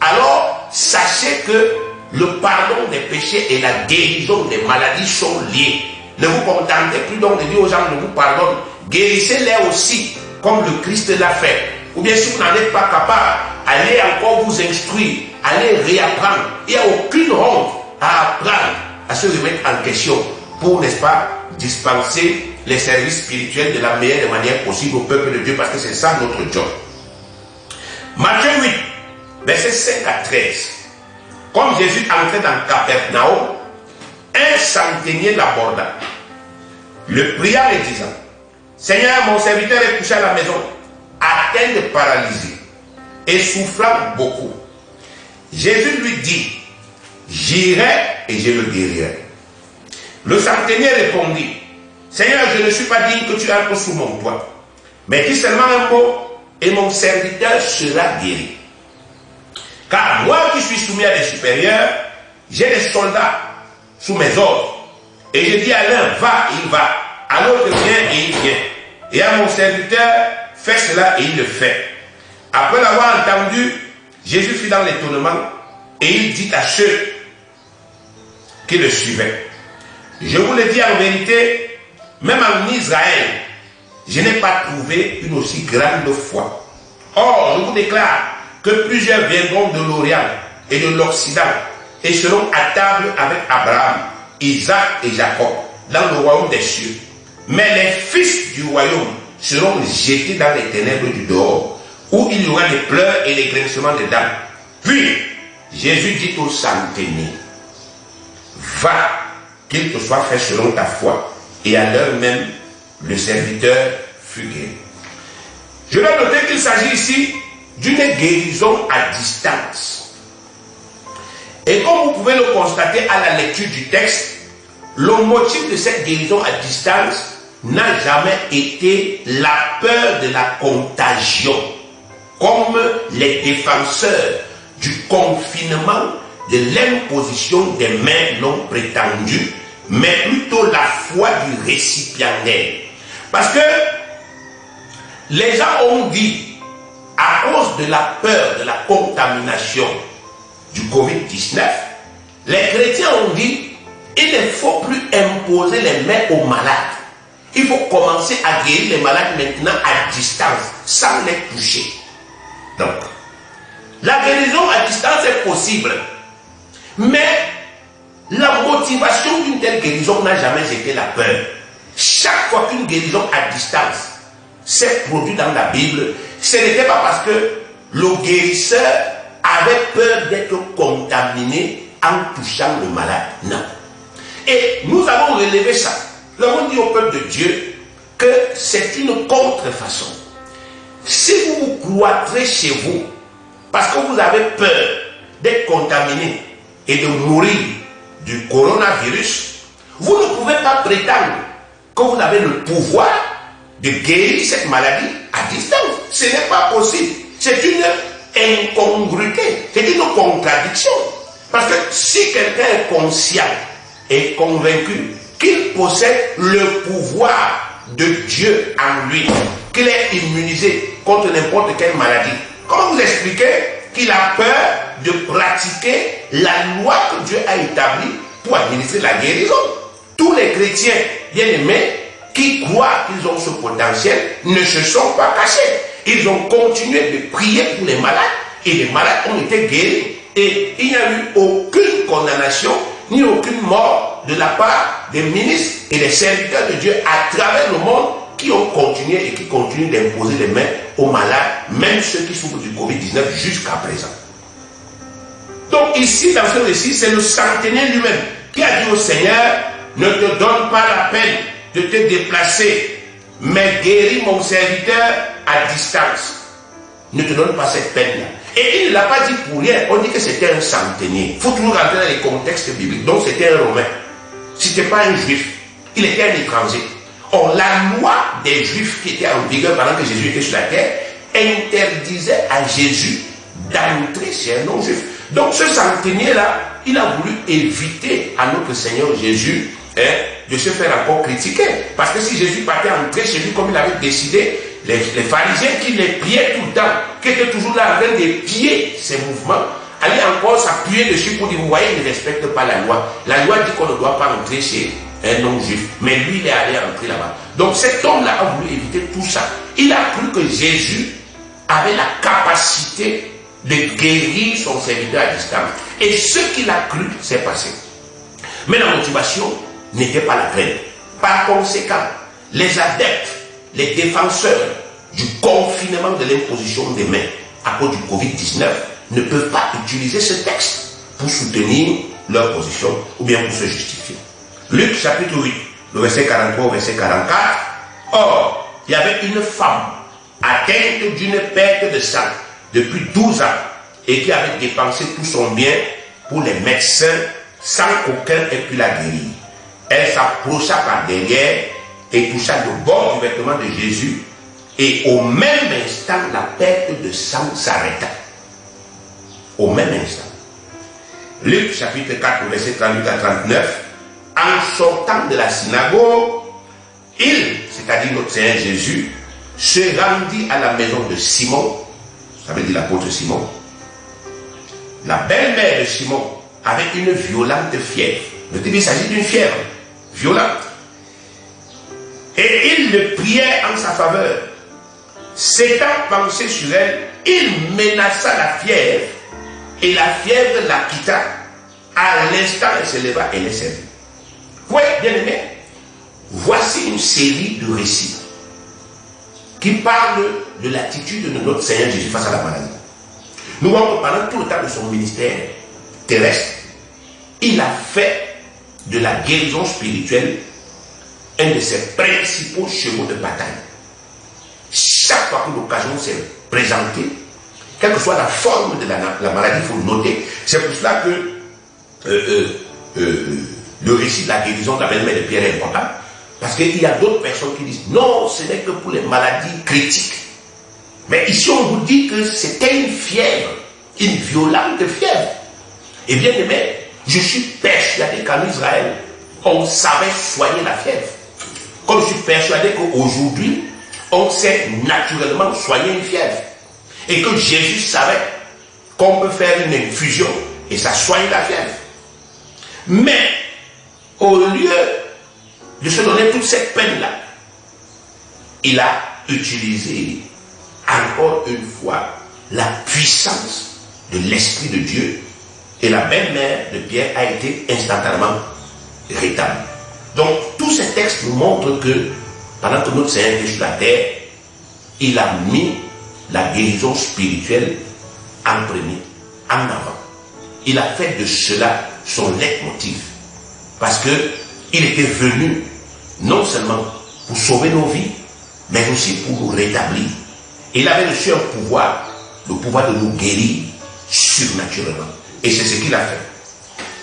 alors sachez que le pardon des péchés et la guérison des maladies sont liés. Ne vous contentez plus donc de dire aux gens, je vous pardonne. Guérissez-les aussi, comme le Christ l'a fait. Ou bien si vous n'en êtes pas capable, allez encore vous instruire, allez réapprendre. Il n'y a aucune honte à apprendre, à se remettre en question pour, n'est-ce pas, dispenser les services spirituels de la meilleure manière possible au peuple de Dieu, parce que c'est ça notre job. Matthieu 8, versets 5 à 13. Comme Jésus entrait dans Capernaum, un centenier l'aborda, le pria et disant, Seigneur, mon serviteur est couché à la maison, atteint de paralysie et souffrant beaucoup. Jésus lui dit, j'irai et je le guérirai. Le centenier répondit, Seigneur, je ne suis pas digne que tu entres sous mon toit, mais dis seulement un mot et mon serviteur sera guéri. Car moi qui suis soumis à des supérieurs, j'ai des soldats sous mes ordres. Et je dis à l'un, va, il va. À l'autre, viens, et il vient. Et à mon serviteur, fais cela, et il le fait. Après l'avoir entendu, Jésus fut dans l'étonnement, et il dit à ceux qui le suivaient, je vous le dis en vérité, même en Israël, je n'ai pas trouvé une aussi grande foi. Or, je vous déclare que plusieurs viendront de l'Orient et de l'Occident et seront à table avec Abraham, Isaac et Jacob dans le royaume des cieux. Mais les fils du royaume seront jetés dans les ténèbres du dehors, où il y aura des pleurs et des grincements de dents. Puis, Jésus dit au centenier, va, qu'il te soit fait selon ta foi. Et à l'heure même, le serviteur fut guéri. Je dois noter qu'il s'agit ici d'une guérison à distance. Et comme vous pouvez le constater à la lecture du texte, le motif de cette guérison à distance n'a jamais été la peur de la contagion, comme les défenseurs du confinement, de l'imposition des mains non prétendues, mais plutôt la foi du récipiendaire. Parce que les gens ont dit, à cause de la peur de la contamination du Covid-19, les chrétiens ont dit, il ne faut plus imposer les mains aux malades. Il faut commencer à guérir les malades maintenant à distance, sans les toucher. Donc, la guérison à distance est possible. Mais la motivation d'une telle guérison n'a jamais été la peur. Chaque fois qu'une guérison à distance s'est produite dans la Bible, ce n'était pas parce que le guérisseur avait peur d'être contaminé en touchant le malade. Non. Et nous avons relevé ça. Nous avons dit au peuple de Dieu que c'est une contrefaçon. Si vous vous cloîtrez chez vous parce que vous avez peur d'être contaminé et de mourir du coronavirus, vous ne pouvez pas prétendre que vous avez le pouvoir de guérir cette maladie à distance. Ce n'est pas possible. C'est une incongruité, c'est une contradiction. Parce que si quelqu'un est conscient et convaincu qu'il possède le pouvoir de Dieu en lui, qu'il est immunisé contre n'importe quelle maladie, comment vous expliquez qu'il a peur de pratiquer la loi que Dieu a établie pour administrer la guérison? Tous les chrétiens bien-aimés qui croient qu'ils ont ce potentiel ne se sont pas cachés. Ils ont continué de prier pour les malades et les malades ont été guéris. Et il n'y a eu aucune condamnation ni aucune mort de la part des ministres et des serviteurs de Dieu à travers le monde qui ont continué et qui continuent d'imposer les mains aux malades, même ceux qui souffrent du Covid-19 jusqu'à présent. Donc ici, dans ce récit, c'est le centenier lui-même qui a dit au Seigneur, ne te donne pas la peine de te déplacer, mais guéris mon serviteur à distance. Ne te donne pas cette peine-là. Et il ne l'a pas dit pour rien. On dit que c'était un centenier. Il faut toujours rentrer dans les contextes bibliques. Donc c'était un Romain. Ce n'était pas un Juif. Il était un étranger. Or, la loi des Juifs qui était en vigueur pendant que Jésus était sur la terre interdisait à Jésus d'entrer chez un non-Juif. Donc ce centenier-là, il a voulu éviter à notre Seigneur Jésus de se faire encore critiquer. Parce que si Jésus partait entrer chez lui comme il avait décidé, les pharisiens qui les pillaient tout le temps, qui étaient toujours là en train de piller ses mouvements, allaient encore s'appuyer dessus pour dire, vous voyez, il ne respecte pas la loi. La loi dit qu'on ne doit pas entrer chez un non-juif. Mais lui, il est allé entrer là-bas. Donc cet homme-là a voulu éviter tout ça. Il a cru que Jésus avait la capacité de guérir son serviteur à distance. Et ce qu'il a cru s'est passé. Mais la motivation n'était pas la pleine. Par conséquent, les adeptes, les défenseurs du confinement de l'imposition des mains à cause du Covid-19 ne peuvent pas utiliser ce texte pour soutenir leur position ou bien pour se justifier. Luc chapitre 8, le verset 43 au verset 44. Or, il y avait une femme atteinte d'une perte de sang depuis 12 ans et qui avait dépensé tout son bien pour les médecins sans qu'aucun ait pu la guérir. Elle s'approcha par derrière et toucha le bord du vêtement de Jésus, et au même instant, la perte de sang s'arrêta. Au même instant. Luc chapitre 4, verset 38 à 39, en sortant de la synagogue, il, c'est-à-dire notre Seigneur Jésus, se rendit à la maison de Simon, ça veut dire l'apôtre Simon. La belle-mère de Simon avait une violente fièvre. Il s'agit d'une fièvre violente. Et il le priait en sa faveur. S'étant penché sur elle, il menaça la fièvre. Et la fièvre la quitta. À l'instant, elle se leva et les servit. Oui, bien aimé, voici une série de récits qui parlent de l'attitude de notre Seigneur Jésus face à la maladie. Nous voyons que pendant tout le temps de son ministère terrestre, il a fait de la guérison spirituelle un de ses principaux chevaux de bataille. Chaque fois que l'occasion s'est présentée, quelle que soit la forme de la maladie, il faut le noter. C'est pour cela que le récit de la guérison de la belle-mère de Pierre est important. Parce qu'il y a d'autres personnes qui disent non, ce n'est que pour les maladies critiques. Mais ici, on vous dit que c'était une fièvre, une violente fièvre. Et bien aimé, je suis persuadé qu'en Israël, on savait soigner la fièvre. Comme je suis persuadé qu'aujourd'hui, on sait naturellement soigner une fièvre. Et que Jésus savait qu'on peut faire une infusion et ça soigne la fièvre. Mais, au lieu de se donner toute cette peine-là, il a utilisé encore une fois la puissance de l'Esprit de Dieu, et la belle-mère de Pierre a été instantanément rétablie. Donc, tous ces textes nous montrent que pendant que notre Seigneur était sur la terre, il a mis la guérison spirituelle en premier, en avant. Il a fait de cela son leitmotiv. Parce qu'il était venu non seulement pour sauver nos vies, mais aussi pour nous rétablir. Il avait reçu un pouvoir, le pouvoir de nous guérir surnaturellement. Et c'est ce qu'il a fait.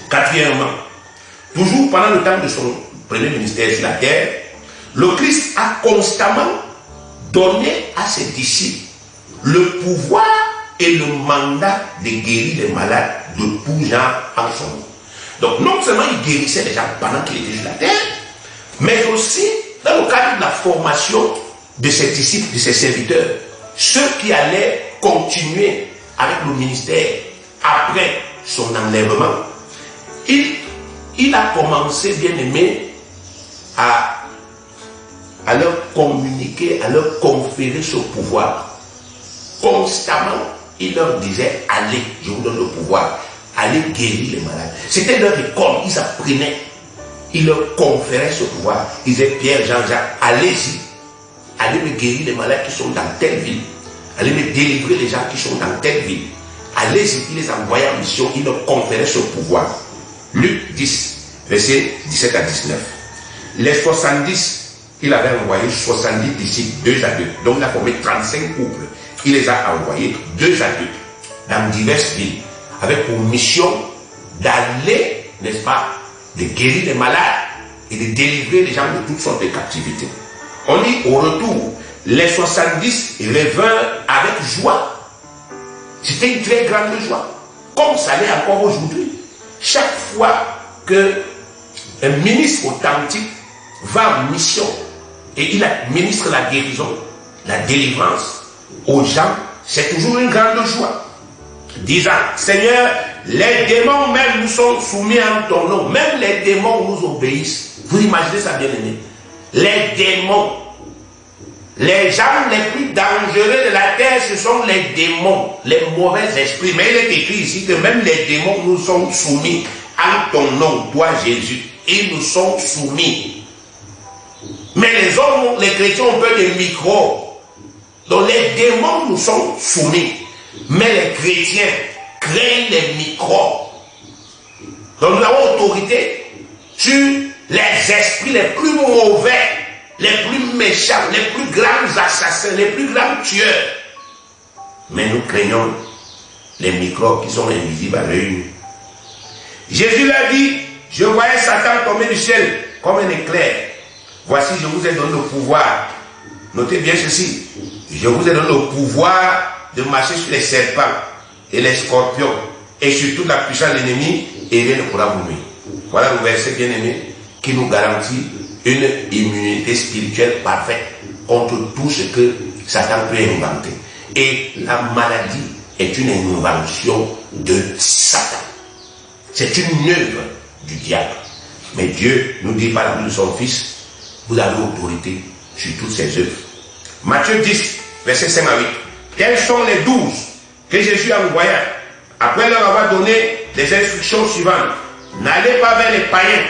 Quatrièmement, toujours pendant le temps de son premier ministère sur la terre, le Christ a constamment donné à ses disciples le pouvoir et le mandat de guérir les malades de tout genre en son nom. Donc non seulement il guérissait les gens pendant qu'il était sur la terre, mais aussi dans le cadre de la formation de ses disciples, de ses serviteurs, ceux qui allaient continuer avec le ministère après son enlèvement. Il a commencé, bien aimé, à leur communiquer, à leur conférer ce pouvoir. Constamment, il leur disait, allez, je vous donne le pouvoir, allez guérir les malades. C'était leur école, ils apprenaient, il leur conférait ce pouvoir. Ils disaient, Pierre, Jean-Jacques, allez-y, allez me guérir les malades qui sont dans telle ville, allez me délivrer les gens qui sont dans telle ville. Allez-y, il les envoyait en mission, il leur conférait ce pouvoir. Luc 10, versets 17 à 19. Les 70, il avait envoyé 70 disciples, 2 à 2. Donc il a formé 35 couples. Il les a envoyés 2 à 2 dans diverses villes, avec pour mission d'aller, n'est-ce pas, de guérir les malades et de délivrer les gens de toutes sortes de captivités. On dit au retour, les 70 revinrent avec joie. C'était une très grande joie. comme ça l'est encore aujourd'hui. Chaque fois qu'un ministre authentique va en mission et il administre la guérison, la délivrance aux gens, c'est toujours une grande joie. Disant, Seigneur, les démons même nous sont soumis en ton nom. Même les démons nous obéissent. Vous imaginez ça, bien aimé? Les démons, les gens les plus dangereux de la terre, ce sont les démons, les mauvais esprits. Mais il est écrit ici que même les démons nous sont soumis en ton nom, toi Jésus. Ils nous sont soumis. Mais les hommes, les chrétiens ont peur des microbes. Donc les démons nous sont soumis. Mais les chrétiens craignent les microbes. Donc nous avons autorité sur les esprits les plus mauvais, les plus méchants, les plus grands assassins, les plus grands tueurs. Mais nous craignons les microbes qui sont invisibles à l'œil nu. Jésus leur dit, je voyais Satan tomber du ciel comme un éclair. Voici, je vous ai donné le pouvoir. Notez bien ceci. Je vous ai donné le pouvoir de marcher sur les serpents et les scorpions et sur toute la puissance de l'ennemi, et rien ne pourra vous nuire. Voilà le verset bien aimé qui nous garantit une immunité spirituelle parfaite contre tout ce que Satan peut inventer. Et la maladie est une invention de Satan. C'est une œuvre du diable. Mais Dieu nous dit par la bouche de son Fils, vous avez autorité sur toutes ces œuvres. Matthieu 10, verset 5 à 8. Quels sont les 12 que Jésus a envoyés après leur avoir donné les instructions suivantes? N'allez pas vers les païens,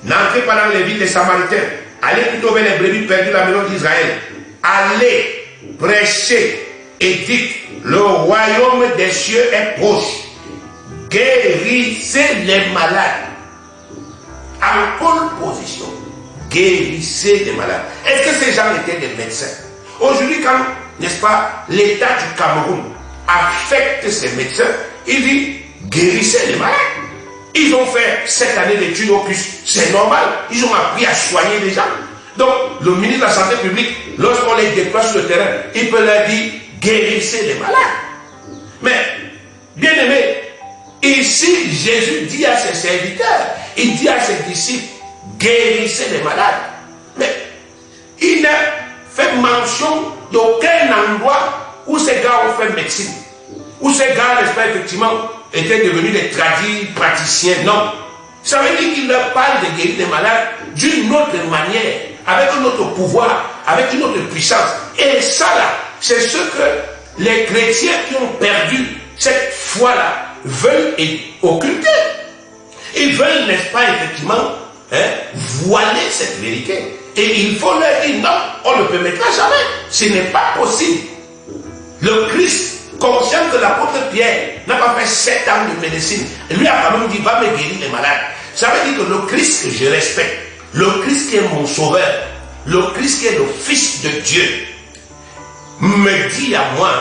n'entrez pas dans les villes des Samaritains, allez plutôt vers les brebis perdues de la maison d'Israël. Allez, prêchez et dites, le royaume des cieux est proche. Guérissez les malades. En pole position, guérissez les malades. Est-ce que ces gens étaient des médecins? Aujourd'hui, quand, n'est-ce pas, l'État du Cameroun affecte ces médecins, il dit, guérissez les malades. Ils ont fait 7 années d'études au plus, c'est normal. Ils ont appris à soigner les gens. Donc, le ministre de la Santé publique, lorsqu'on les déploie sur le terrain, il peut leur dire, guérissez les malades. Mais, bien aimé, ici, Jésus dit à ses serviteurs, il dit à ses disciples, guérissez les malades. Mais, il n'a fait mention d'aucun endroit où ces gars ont fait médecine. Où ces gars, n'est-ce pas, effectivement, étaient devenus des tradis praticiens. Non. Ça veut dire qu'il leur parle de guérir les malades d'une autre manière, avec un autre pouvoir, avec une autre puissance. Et ça là, c'est ce que les chrétiens qui ont perdu cette foi-là veulent occulter. Ils veulent, n'est-ce pas, effectivement, voiler cette vérité. Et il faut leur dire non, on ne permettra jamais. Ce n'est pas possible. Le Christ, conscient que l'apôtre Pierre n'a pas fait 7 ans de médecine, lui a quand même dit, va me guérir les malades. Ça veut dire que le Christ que je respecte, le Christ qui est mon sauveur, le Christ qui est le Fils de Dieu, me dit à moi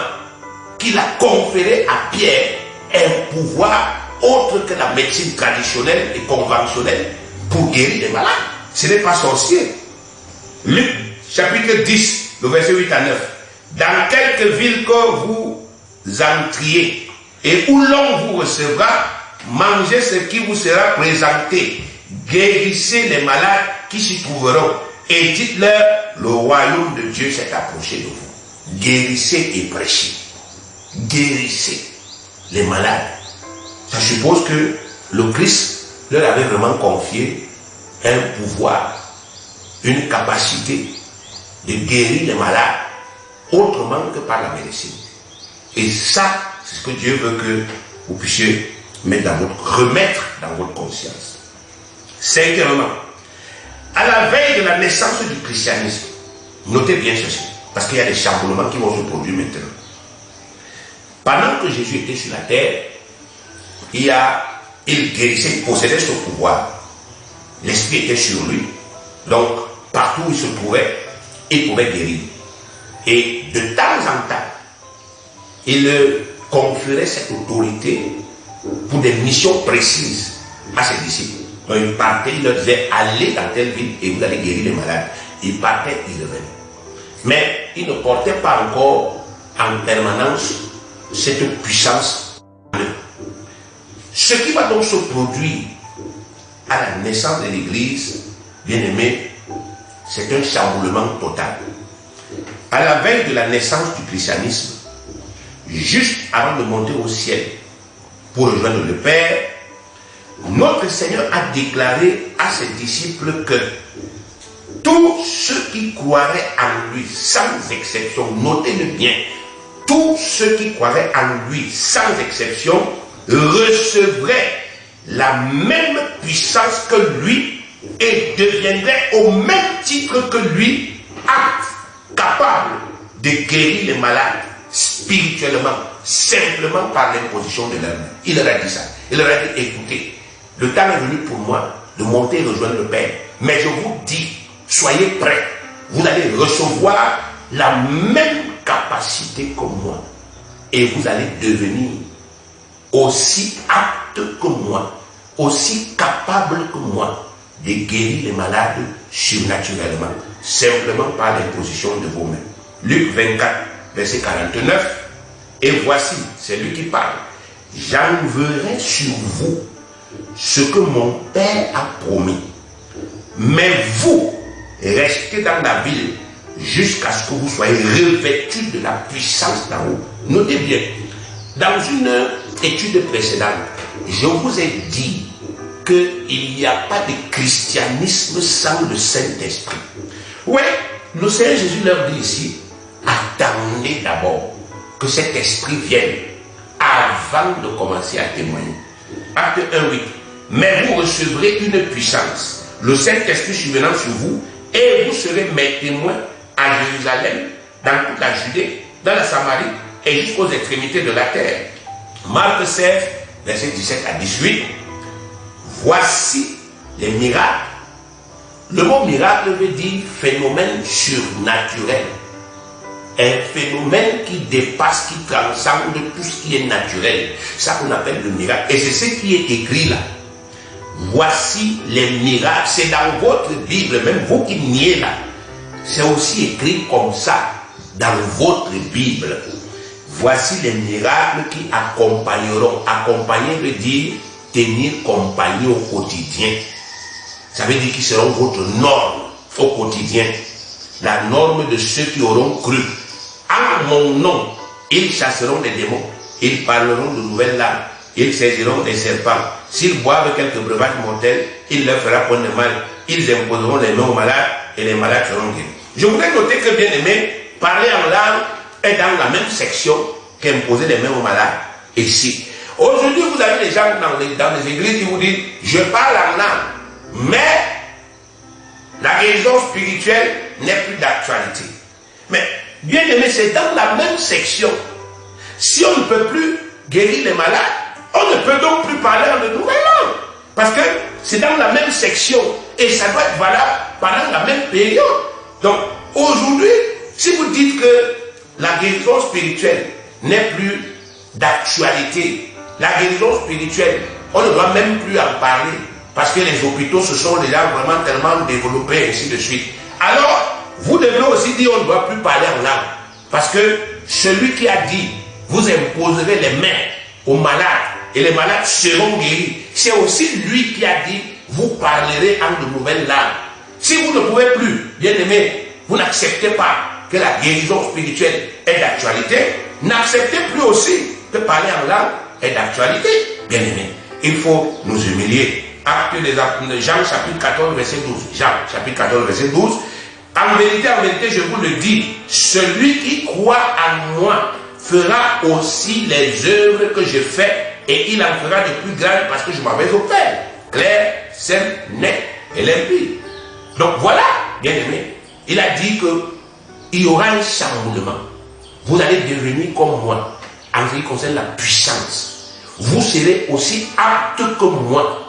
qu'il a conféré à Pierre un pouvoir autre que la médecine traditionnelle et conventionnelle pour guérir les malades. Ce n'est pas sorcier. Luc, chapitre 10, le verset 8 à 9. Dans quelque ville que vous entriez et où l'on vous recevra, mangez ce qui vous sera présenté, guérissez les malades qui s'y trouveront et dites-leur, le royaume de Dieu s'est approché de vous. Guérissez et prêchez. Guérissez les malades. Ça suppose que le Christ leur avait vraiment confié un pouvoir, une capacité de guérir les malades autrement que par la médecine. Et ça, c'est ce que Dieu veut que vous puissiez remettre dans votre conscience. Cinquièmement, à la veille de la naissance du christianisme, notez bien ceci, parce qu'il y a des chamboulements qui vont se produire maintenant. Pendant que Jésus était sur la terre, il guérissait, il possédait ce pouvoir. L'esprit était sur lui. Donc, partout où il se trouvait, il pouvait guérir. Et de temps en temps, il conférait cette autorité pour des missions précises à ses disciples. Donc il partait, il leur disait, allez dans telle ville et vous allez guérir les malades. Il partait, il revenait. Mais il ne portait pas encore en permanence cette puissance. Ce qui va donc se produire à la naissance de l'Église, bien aimé, c'est un chamboulement total. À la veille de la naissance du christianisme, juste avant de monter au ciel pour rejoindre le Père, notre Seigneur a déclaré à ses disciples que tous ceux qui croiraient en lui, sans exception, notez-le bien, tous ceux qui croiraient en lui, sans exception, recevraient la même puissance que lui et deviendraient au même titre que lui, aptes, capables de guérir les malades spirituellement, simplement par l'imposition de leur main. Il leur a dit ça. Il leur a dit, écoutez, le temps est venu pour moi de monter et rejoindre le Père. Mais je vous dis, soyez prêts. Vous allez recevoir la même capacité que moi. Et vous allez devenir aussi apte que moi, aussi capable que moi de guérir les malades surnaturellement, simplement par l'imposition de vos mains. Luc 24, verset 49. Et voici, c'est lui qui parle. J'enverrai sur vous ce que mon Père a promis. Mais vous, restez dans la ville jusqu'à ce que vous soyez revêtus de la puissance d'en haut. Notez bien, dans une étude précédente, je vous ai dit qu'il n'y a pas de christianisme sans le Saint-Esprit. Oui, le Seigneur Jésus leur dit ici, attendez d'abord que cet esprit vienne avant de commencer à témoigner. Acte 1:8. Mais vous recevrez une puissance, le Saint-Esprit survenant sur vous, et vous serez mes témoins à Jérusalem, dans toute la Judée, dans la Samarie et jusqu'aux extrémités de la terre. Marc 16, versets 17 à 18. Voici les miracles. Le mot miracle veut dire phénomène surnaturel. Un phénomène qui dépasse, qui transcende tout ce qui est naturel. Ça qu'on appelle le miracle. Et c'est ce qui est écrit là. Voici les miracles. C'est dans votre Bible, même vous qui niez là. C'est aussi écrit comme ça dans votre Bible. Voici les miracles qui accompagneront. Accompagner veut dire tenir compagnie au quotidien. Ça veut dire qu'ils seront votre norme au quotidien. La norme de ceux qui auront cru. En mon nom, ils chasseront des démons. Ils parleront de nouvelles langues. Ils saisiront des serpents. S'ils boivent quelques breuvages mortels, il leur fera point de mal. Ils imposeront les mains aux malades et les malades seront guéris. Je voudrais noter que, bien aimé, parler en langue est dans la même section qu'imposer les mains aux malades. Ici. Aujourd'hui, vous avez des gens dans les églises qui vous disent, je parle en langue, mais la guérison spirituelle n'est plus d'actualité. Mais, bien aimé, c'est dans la même section. Si on ne peut plus guérir les malades, on ne peut donc plus parler en de nouvelles langues. Parce que c'est dans la même section et ça doit être valable pendant la même période. Donc, aujourd'hui, si vous dites que la guérison spirituelle n'est plus d'actualité, la guérison spirituelle, on ne doit même plus en parler parce que les hôpitaux se sont déjà vraiment tellement développés et ainsi de suite. Alors, vous devez aussi dire on ne doit plus parler en langue. Parce que celui qui a dit, vous imposerez les mains aux malades et les malades seront guéris, c'est aussi lui qui a dit, vous parlerez en de nouvelles langues. Si vous ne pouvez plus, bien aimé, vous n'acceptez pas que la guérison spirituelle est d'actualité, n'acceptez plus aussi que parler en langue est d'actualité, bien aimé. Il faut nous humilier. Acte des Apôtres, Jean chapitre 14, verset 12. Jean chapitre 14, verset 12. En vérité, je vous le dis, celui qui croit en moi fera aussi les œuvres que je fais et il en fera de plus grandes parce que je m'en vais au Père. Clair, simple, net et limpide. Donc voilà, bien aimé, il a dit qu'il y aura un chamboulement. Vous allez devenir comme moi en ce qui concerne la puissance. Vous serez aussi apte que moi.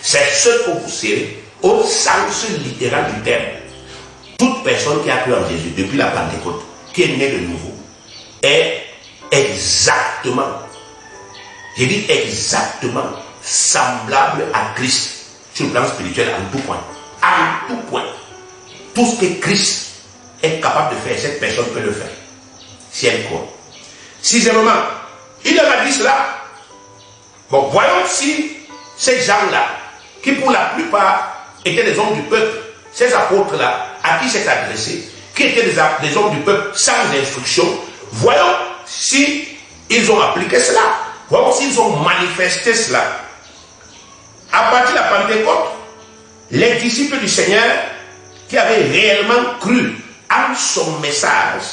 C'est ce que vous serez au sens littéral du terme. Toute personne qui a cru en Jésus depuis la Pentecôte, qui est née de nouveau, est exactement, je dis exactement, semblable à Christ sur le plan spirituel en tout point. En tout point. Tout ce que Christ est capable de faire, cette personne peut le faire. Si elle croit. Sixièmement, il leur a dit cela Bon, voyons si ces gens-là, qui pour la plupart étaient des hommes du peuple, ces apôtres-là, à qui s'est adressé, qui étaient des hommes du peuple sans instruction, voyons si ils ont appliqué cela. Voyons s'ils ont manifesté cela. À partir de la Pentecôte, les disciples du Seigneur qui avaient réellement cru en son message,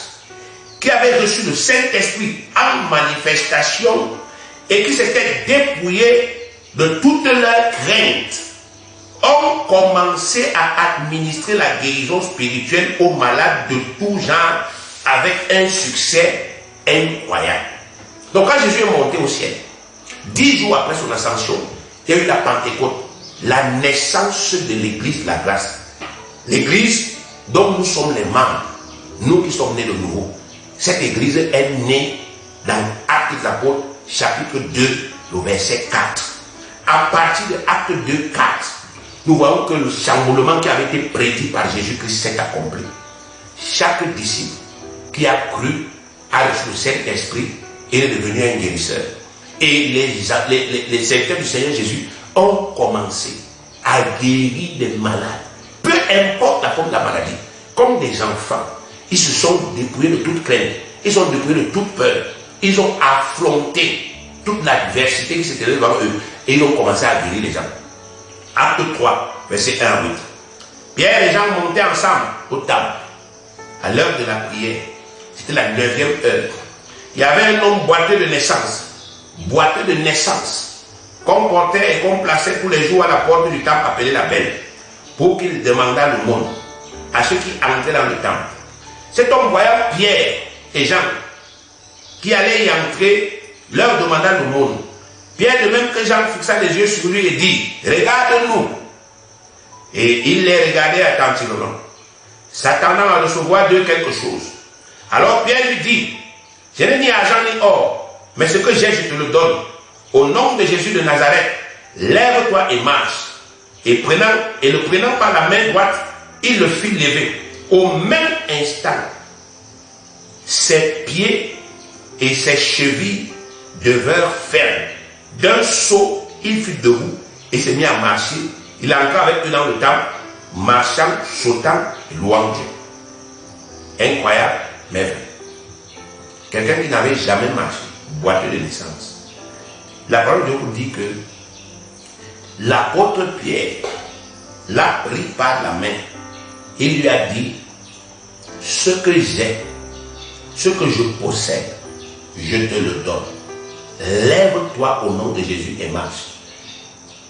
qui avaient reçu le Saint-Esprit en manifestation et qui s'étaient dépouillés de toute leur crainte, ont commencé à administrer la guérison spirituelle aux malades de tout genre avec un succès incroyable. Donc quand Jésus est monté au ciel, 10 jours après son ascension, il y a eu la Pentecôte, la naissance de l'Église de la grâce. L'Église dont nous sommes les membres, nous qui sommes nés de nouveau. Cette Église est née dans Actes des Apôtres, chapitre 2, le verset 4. À partir de Actes 2, 4, nous voyons que le chamboulement qui avait été prédit par Jésus-Christ s'est accompli. Chaque disciple qui a cru a reçu le Saint-Esprit et est devenu un guérisseur. Et les serviteurs du Seigneur Jésus ont commencé à guérir des malades. Peu importe la forme de la maladie. Comme des enfants, ils se sont dépouillés de toute crainte. Ils sont dépouillés de toute peur. Ils ont affronté toute l'adversité qui s'était devant eux. Et ils ont commencé à guérir les gens. Acte 3, verset 1 à 8. Pierre et Jean montaient ensemble au temple. À l'heure de la prière, c'était la 9e heure. Il y avait un homme boiteux de naissance. Boiteux de naissance. Qu'on portait et qu'on plaçait tous les jours à la porte du temple appelé la Belle. Pour qu'il demandât le monde à ceux qui entraient dans le temple. Cet homme voyant Pierre et Jean qui allaient y entrer, leur demanda le monde. Pierre, de même que Jean, fixa les yeux sur lui et dit, regarde-nous. Et il les regardait attentivement, s'attendant à recevoir d'eux quelque chose. Alors Pierre lui dit, je n'ai ni argent ni or, mais ce que j'ai, je te le donne. Au nom de Jésus de Nazareth, lève-toi et marche. Et le prenant par la main droite, il le fit lever. Au même instant, ses pieds et ses chevilles devinrent fermes. D'un saut, il fut debout et s'est mis à marcher. Il entra avec eux dans le temple, marchant, sautant et louant Dieu. Incroyable, mais vrai. Quelqu'un qui n'avait jamais marché, boiteux de naissance. La parole de Dieu nous dit que l'apôtre Pierre l'a pris par la main. Il lui a dit, ce que j'ai, ce que je possède, je te le donne. Lève-toi au nom de Jésus et marche.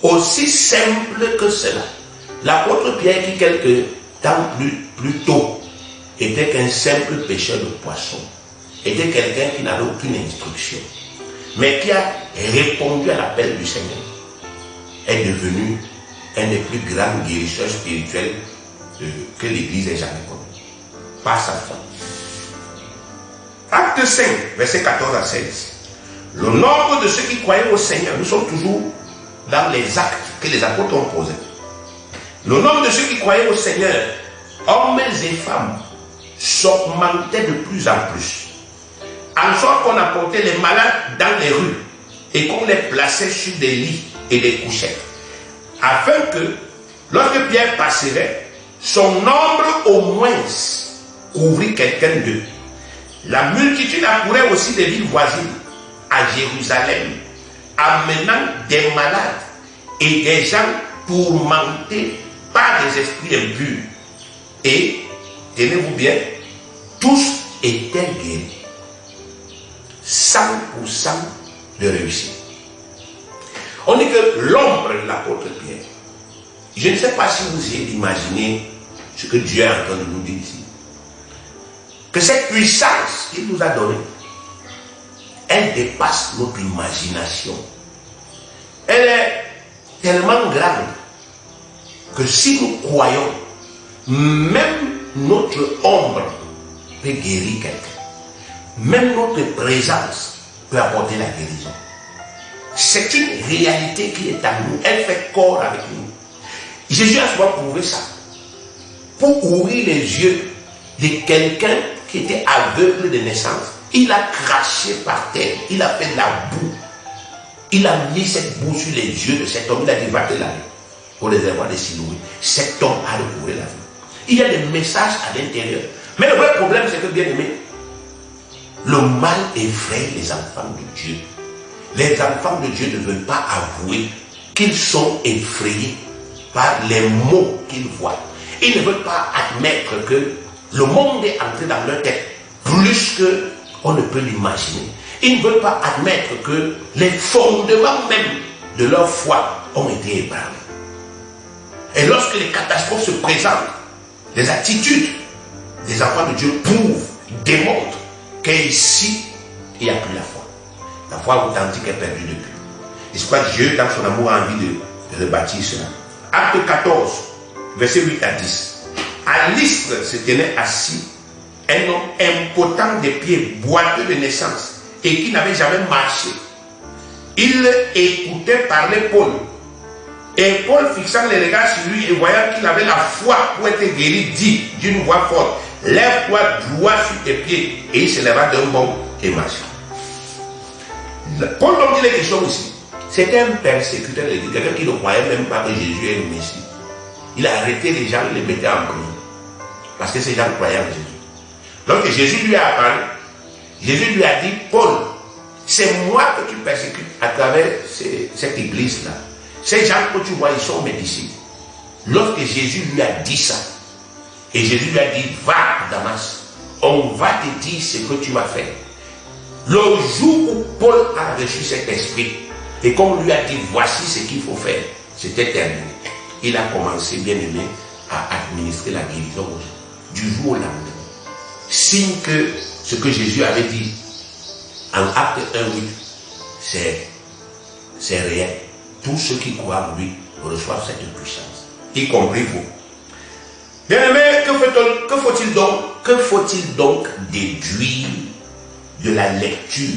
Aussi simple que cela. L'apôtre Pierre, qui quelques temps plus tôt était qu'un simple pêcheur de poissons, était quelqu'un qui n'avait aucune instruction, mais qui a répondu à l'appel du Seigneur, est devenu un des plus grands guérisseurs spirituels que l'Église ait jamais connu. Par sa foi. Acte 5, verset 14 à 16. Le nombre de ceux qui croyaient au Seigneur, nous sommes toujours dans les actes que les apôtres ont posés. Le nombre de ceux qui croyaient au Seigneur, hommes et femmes, s'augmentait de plus en plus. En sorte qu'on apportait les malades dans les rues et qu'on les plaçait sur des lits et des couchettes. Afin que, lorsque Pierre passerait, son nombre au moins couvrit quelqu'un d'eux. La multitude accourait aussi des villes voisines à Jérusalem, amenant des malades et des gens tourmentés par des esprits impurs. Et, tenez-vous bien, tous étaient guéris. 100% de réussite. On dit que l'ombre de l'apôtre Pierre, je ne sais pas si vous essayez d'imaginer ce que Dieu est en train de nous dire ici. Que cette puissance qu'il nous a donnée, elle dépasse notre imagination. Elle est tellement grande que si nous croyons, même notre ombre peut guérir quelqu'un. Même notre présence peut apporter la guérison. C'est une réalité qui est à nous. Elle fait corps avec nous. Jésus a souvent prouvé ça. Pour ouvrir les yeux de quelqu'un qui était aveugle de naissance, il a craché par terre. Il a fait de la boue. Il a mis cette boue sur les yeux de cet homme. Il a dit, va te laver au réservoir de Siloé. Cet homme a recouvré la vie. Il y a des messages à l'intérieur. Mais le vrai problème, c'est que, bien aimé, le mal effraie les enfants de Dieu. Les enfants de Dieu ne veulent pas avouer qu'ils sont effrayés par les mots qu'ils voient. Ils ne veulent pas admettre que le monde est entré dans leur tête plus qu'on ne peut l'imaginer. Ils ne veulent pas admettre que les fondements même de leur foi ont été ébranlés. Et lorsque les catastrophes se présentent, les attitudes des enfants de Dieu prouvent, démontrent qu'ici, il n'y a plus la foi. La foi authentique est perdue depuis. Et c'est pourquoi Dieu, dans son amour, a envie de rebâtir cela. Acte 14, versets 8 à 10. À l'Istre se tenait assis un homme impotent des pieds, boiteux de naissance, et qui n'avait jamais marché. Il écoutait parler Paul. Et Paul, fixant les regards sur lui et voyant qu'il avait la foi pour être guéri, dit d'une voix forte, lève-toi droit sur tes pieds. Et il se leva d'un bond et marcha. Paul, dont il est question ici, c'était un persécuteur de l'Église, quelqu'un qui ne croyait même pas que Jésus est le Messie. Il a arrêté les gens, il les mettait en prison. Parce que ces gens croyaient en Jésus. Lorsque Jésus lui a apparu, Jésus lui a dit, Paul, c'est moi que tu persécutes à travers cette église-là. Ces gens que tu vois, ils sont mes disciples. Lorsque Jésus lui a dit ça, et Jésus lui a dit, va à Damas, on va te dire ce que tu vas faire. Le jour où Paul a reçu cet esprit, et qu'on lui a dit, voici ce qu'il faut faire, c'était terminé. Il a commencé, bien aimé, à administrer la guérison du jour au lendemain. Signe que ce que Jésus avait dit en acte 1:8, c'est réel. Tous ceux qui croient en lui reçoivent cette puissance, y compris vous. Bien aimé, que faut-il donc déduire de la lecture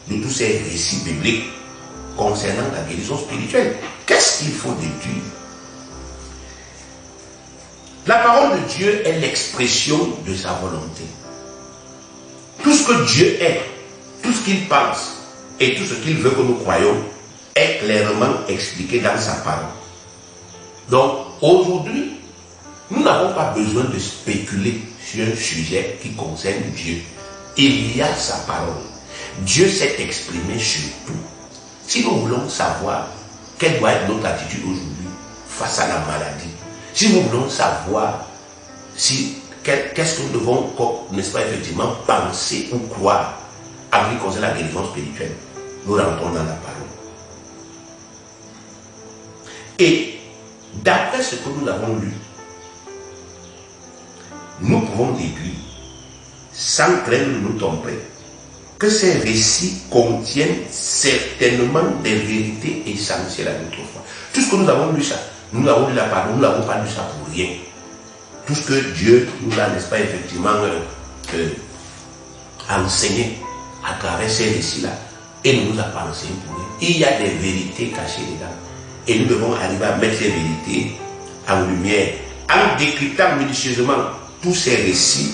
de tous ces récits bibliques concernant la guérison spirituelle? Qu'est-ce qu'il faut déduire? La parole de Dieu est l'expression de sa volonté. Tout ce que Dieu est, tout ce qu'il pense et tout ce qu'il veut que nous croyons est clairement expliqué dans sa parole. Donc aujourd'hui, nous n'avons pas besoin de spéculer sur un sujet qui concerne Dieu. Il y a sa parole. Dieu s'est exprimé sur tout. Si nous voulons savoir quelle doit être notre attitude aujourd'hui face à la maladie, si nous voulons savoir qu'est-ce que nous devons, n'est-ce pas, effectivement, penser ou croire en ce qui concerne la guérison spirituelle, nous rentrons dans la parole. Et d'après ce que nous avons lu, nous pouvons déduire, sans craindre de nous tromper, que ces récits contiennent certainement des vérités essentielles à notre foi. Tout ce que nous avons lu ça, nous avons lu la parole, nous n'avons pas lu ça pour rien. Tout ce que Dieu nous a, n'est-ce pas, effectivement, enseigné à travers ces récits-là, et ne nous a pas enseigné pour rien. Il y a des vérités cachées dedans. Et nous devons arriver à mettre ces vérités en lumière. En décryptant minutieusement tous ces récits,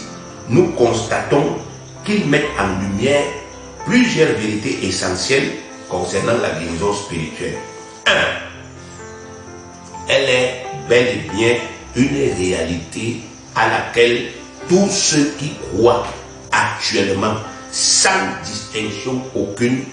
nous constatons qu'ils mettent en lumière plusieurs vérités essentielles concernant la guérison spirituelle. 1. Elle est bel et bien une réalité à laquelle tous ceux qui croient actuellement, sans distinction aucune,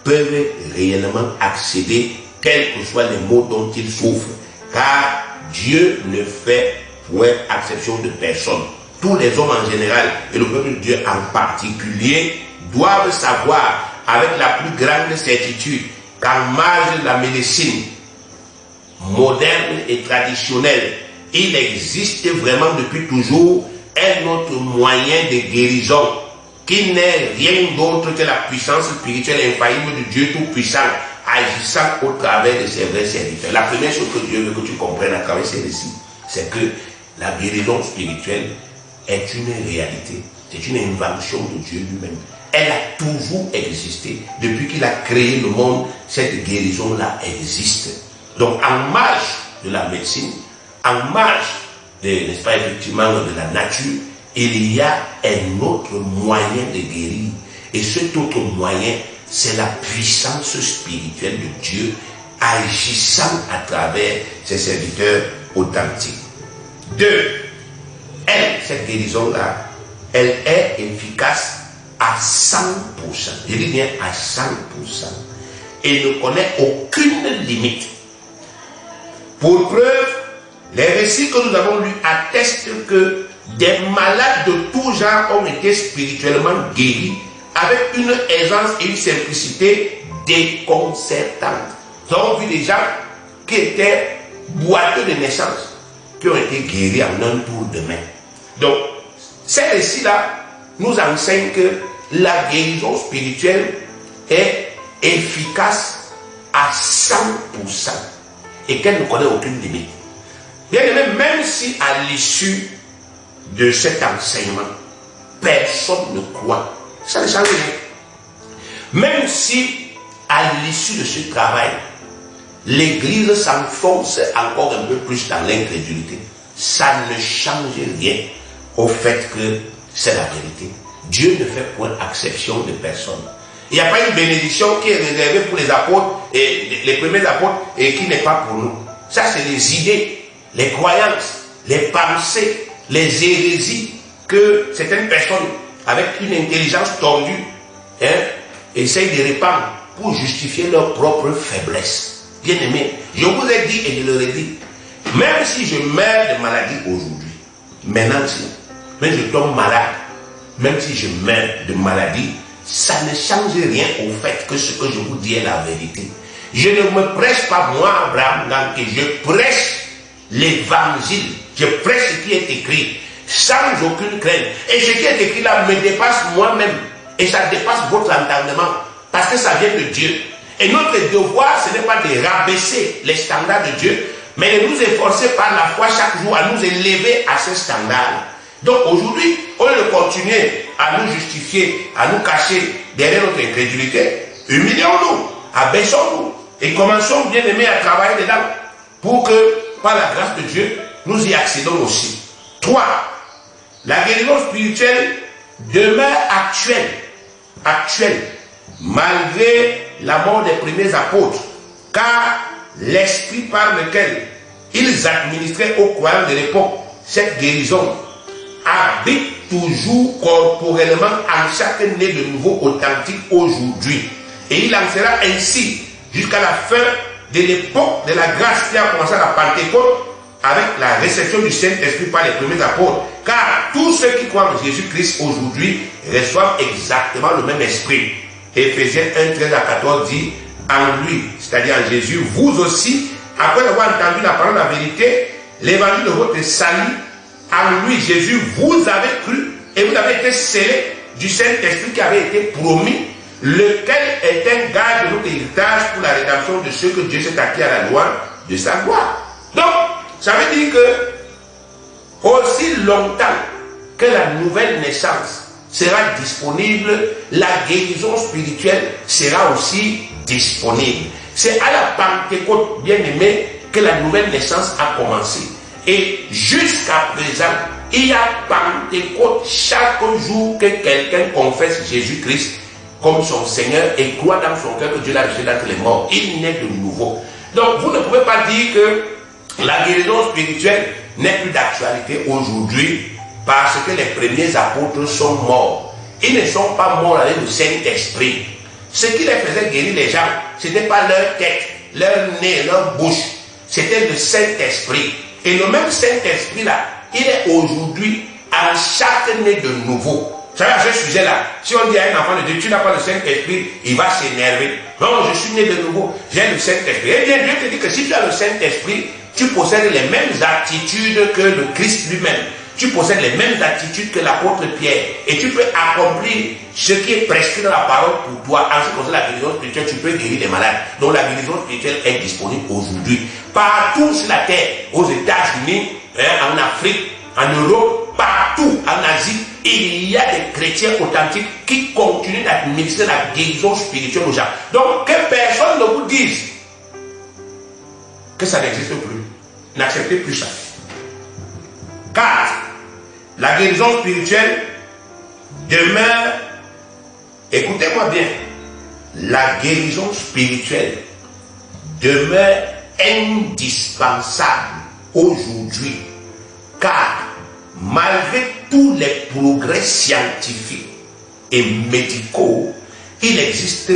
peuvent réellement accéder, quels que soient les maux dont ils souffrent, car Dieu ne fait point exception de personne. Tous les hommes en général et le peuple de Dieu en particulier doivent savoir avec la plus grande certitude qu'en marge de la médecine moderne et traditionnelle, il existe vraiment depuis toujours un autre moyen de guérison qui n'est rien d'autre que la puissance spirituelle infaillible de Dieu Tout-Puissant agissant au travers de ses vrais serviteurs. La première chose que Dieu veut que tu comprennes à travers ces récits, c'est que la guérison spirituelle est une réalité, c'est une invention de Dieu lui-même. Elle a toujours existé. Depuis qu'il a créé le monde, cette guérison-là existe. Donc en marge de la médecine, en marge n'est-ce pas, effectivement, de la nature, il y a un autre moyen de guérir. Et cet autre moyen, c'est la puissance spirituelle de Dieu agissant à travers ses serviteurs authentiques. 2. Cette guérison-là, elle est efficace à 100%. Je dis bien à 100%. Et ne connaît aucune limite. Pour preuve, les récits que nous avons lus attestent que des malades de tout genre ont été spirituellement guéris avec une aisance et une simplicité déconcertantes. Nous avons vu des gens qui étaient boiteux de naissance, qui ont été guéris en un tour de main. Donc, ces récits-là nous enseignent que la guérison spirituelle est efficace à 100% et qu'elle ne connaît aucune limite. Bien aimé, même si à l'issue de cet enseignement, personne ne croit, ça ne change rien. Même si à l'issue de ce travail, l'Église s'enfonce encore un peu plus dans l'incrédulité, ça ne change rien au fait que c'est la vérité. Dieu ne fait point exception de personne. Il n'y a pas une bénédiction qui est réservée pour les apôtres, et les premiers apôtres, et qui n'est pas pour nous. Ça, c'est les idées, les croyances, les pensées, les hérésies que certaines personnes, avec une intelligence tordue, essayent de répandre pour justifier leur propre faiblesse. Bien aimé, je vous ai dit et je leur ai dit, même si je meurs de maladie aujourd'hui, maintenant, mais je tombe malade, même si je meurs de maladie, ça ne change rien au fait que ce que je vous dis est la vérité. Je ne me prêche pas moi, Abraham, que je prêche l'évangile, je prêche ce qui est écrit, sans aucune crainte. Et ce qui est écrit là me dépasse moi-même, et ça dépasse votre entendement, parce que ça vient de Dieu. Et notre devoir, ce n'est pas de rabaisser les standards de Dieu, mais de nous efforcer par la foi chaque jour à nous élever à ces standards. Donc aujourd'hui, au lieu de continuer à nous justifier, à nous cacher derrière notre incrédulité, humilions-nous, abaissons-nous et commençons bien aimés à travailler dedans pour que, par la grâce de Dieu, nous y accédons aussi. 3. La guérison spirituelle demeure actuelle, malgré la mort des premiers apôtres, car l'esprit par lequel ils administraient aux croyants de l'époque cette guérison habite toujours corporellement en chaque né de nouveau authentique aujourd'hui. Et il en sera ainsi jusqu'à la fin de l'époque de la grâce qui a commencé à la Pentecôte avec la réception du Saint-Esprit par les premiers apôtres. Car tous ceux qui croient en Jésus-Christ aujourd'hui reçoivent exactement le même esprit. Éphésiens 1, 13 à 14 dit, en lui, c'est-à-dire en Jésus, vous aussi, après avoir entendu la parole de la vérité, l'évangile de votre salut, en lui, Jésus, vous avez cru et vous avez été scellés du Saint-Esprit qui avait été promis, lequel est un gage de notre héritage pour la rédemption de ceux que Dieu s'est acquis à la loi de sa gloire. Donc, ça veut dire que aussi longtemps que la nouvelle naissance sera disponible, la guérison spirituelle sera aussi disponible. C'est à la Pentecôte, bien aimé, que la nouvelle naissance a commencé. Et jusqu'à présent, il y a Pentecôte chaque jour que quelqu'un confesse Jésus-Christ comme son Seigneur et croit dans son cœur que Dieu l'a ressuscité d'entre les morts. Il naît de nouveau. Donc vous ne pouvez pas dire que la guérison spirituelle n'est plus d'actualité aujourd'hui parce que les premiers apôtres sont morts. Ils ne sont pas morts avec le Saint-Esprit. Ce qui les faisait guérir les gens, ce n'était pas leur tête, leur nez, leur bouche. C'était le Saint-Esprit. Et le même Saint-Esprit là, il est aujourd'hui à chaque né de nouveau. Vous savez, à ce sujet-là, si on dit à un enfant de Dieu, tu n'as pas le Saint-Esprit, il va s'énerver. Non, je suis né de nouveau, j'ai le Saint-Esprit. Eh bien, Dieu te dit que si tu as le Saint-Esprit, tu possèdes les mêmes attitudes que le Christ lui-même. Tu possèdes les mêmes attitudes que l'apôtre Pierre. Et tu peux accomplir ce qui est prescrit dans la parole pour toi. En ce qui concerne la guérison spirituelle, tu peux guérir les malades. Donc la guérison spirituelle est disponible aujourd'hui. Partout sur la terre, aux États-Unis, en Afrique, en Europe, partout en Asie, il y a des chrétiens authentiques qui continuent d'administrer la guérison spirituelle aux gens. Donc que personne ne vous dise que ça n'existe plus. N'acceptez plus ça. Car la guérison spirituelle demeure, écoutez-moi bien, la guérison spirituelle demeure indispensable aujourd'hui, car malgré tous les progrès scientifiques et médicaux, il existe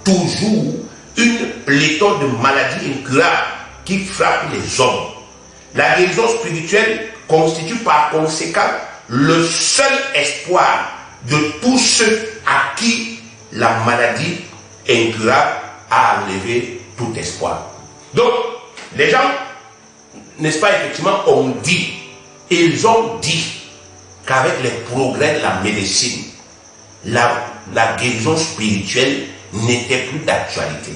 toujours une pléthore de maladies incurables qui frappent les hommes. La guérison spirituelle constitue par conséquent le seul espoir de tous ceux à qui la maladie incurable a enlevé tout espoir. Donc, les gens, n'est-ce pas, effectivement, ils ont dit qu'avec les progrès de la médecine, la guérison spirituelle n'était plus d'actualité.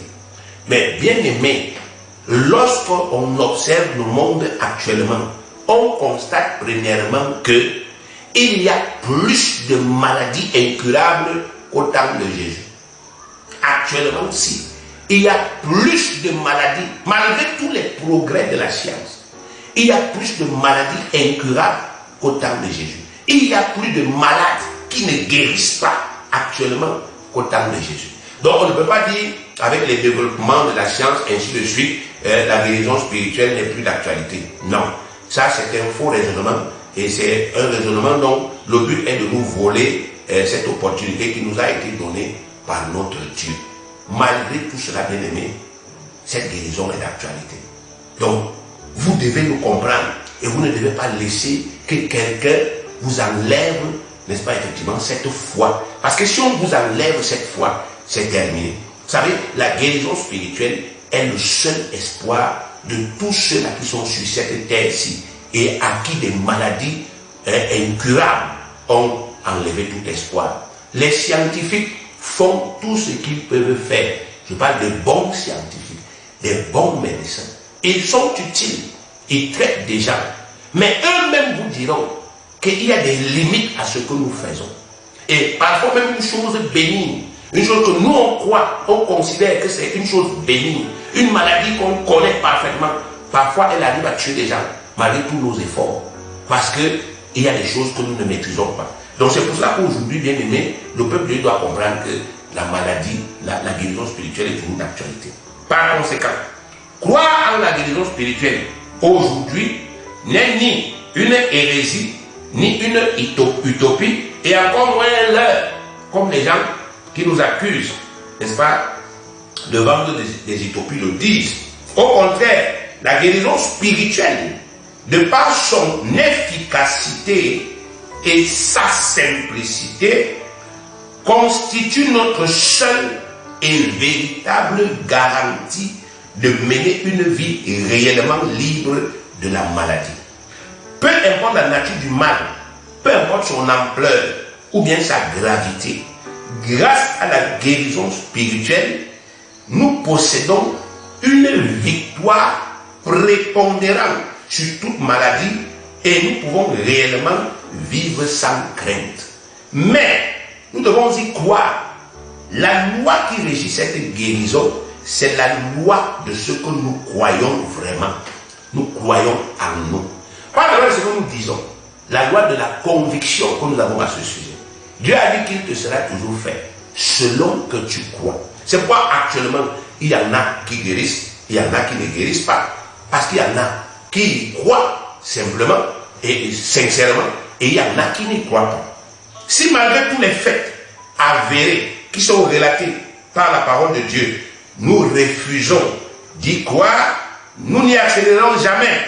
Mais bien aimé, lorsqu'on observe le monde actuellement, on constate premièrement que il y a plus de maladies incurables qu'au temps de Jésus. Actuellement aussi, il y a plus de maladies, malgré tous les progrès de la science, il y a plus de maladies incurables qu'au temps de Jésus. Il y a plus de malades qui ne guérissent pas actuellement qu'au temps de Jésus. Donc on ne peut pas dire, avec les développements de la science, ainsi de suite, la guérison spirituelle n'est plus d'actualité. Non, ça c'est un faux raisonnement, et c'est un raisonnement dont le but est de nous voler cette opportunité qui nous a été donnée par notre Dieu. Malgré tout cela, bien aimé, cette guérison est d'actualité. Donc, vous devez nous comprendre, et vous ne devez pas laisser que quelqu'un vous enlève, n'est-ce pas, effectivement, cette foi. Parce que si on vous enlève cette foi, c'est terminé. Vous savez, la guérison spirituelle est le seul espoir de tous ceux-là qui sont sur cette terre-ci et à qui des maladies incurables ont enlevé tout espoir. Les scientifiques font tout ce qu'ils peuvent faire. Je parle des bons scientifiques, des bons médecins. Ils sont utiles, ils traitent des gens. Mais eux-mêmes vous diront qu'il y a des limites à ce que nous faisons. Et parfois même une chose bénigne, une chose que nous on croit, on considère que c'est une chose bénigne, une maladie qu'on connaît parfaitement, parfois elle arrive à tuer des gens, malgré tous nos efforts. Parce qu'il y a des choses que nous ne maîtrisons pas. Donc c'est pour ça qu'aujourd'hui, bien aimé, le peuple de Dieu doit comprendre que la maladie, la guérison spirituelle est une actualité. Par conséquent, croire en la guérison spirituelle aujourd'hui n'est ni une hérésie, ni une utopie, et encore moins l'heure, comme les gens qui nous accusent, n'est-ce pas, de vendre des utopies le disent. Au contraire, la guérison spirituelle, de par son efficacité et sa simplicité, constitue notre seule et véritable garantie de mener une vie réellement libre de la maladie. Peu importe la nature du mal, peu importe son ampleur ou bien sa gravité, grâce à la guérison spirituelle, nous possédons une victoire prépondérante sur toute maladie et nous pouvons réellement vivre sans crainte. Mais nous devons y croire. La loi qui régit cette guérison, c'est la loi de ce que nous croyons vraiment. Nous croyons en nous. Pas la loi de ce que nous disons, la loi de la conviction que nous avons à ce sujet. Dieu a dit qu'il te sera toujours fait selon que tu crois. C'est pourquoi actuellement, il y en a qui guérissent, il y en a qui ne guérissent pas. Parce qu'il y en a qui croient simplement et sincèrement, et il y en a qui n'y croient pas. Si malgré tous les faits avérés qui sont relatés par la parole de Dieu, nous refusons d'y croire, nous n'y accéderons jamais.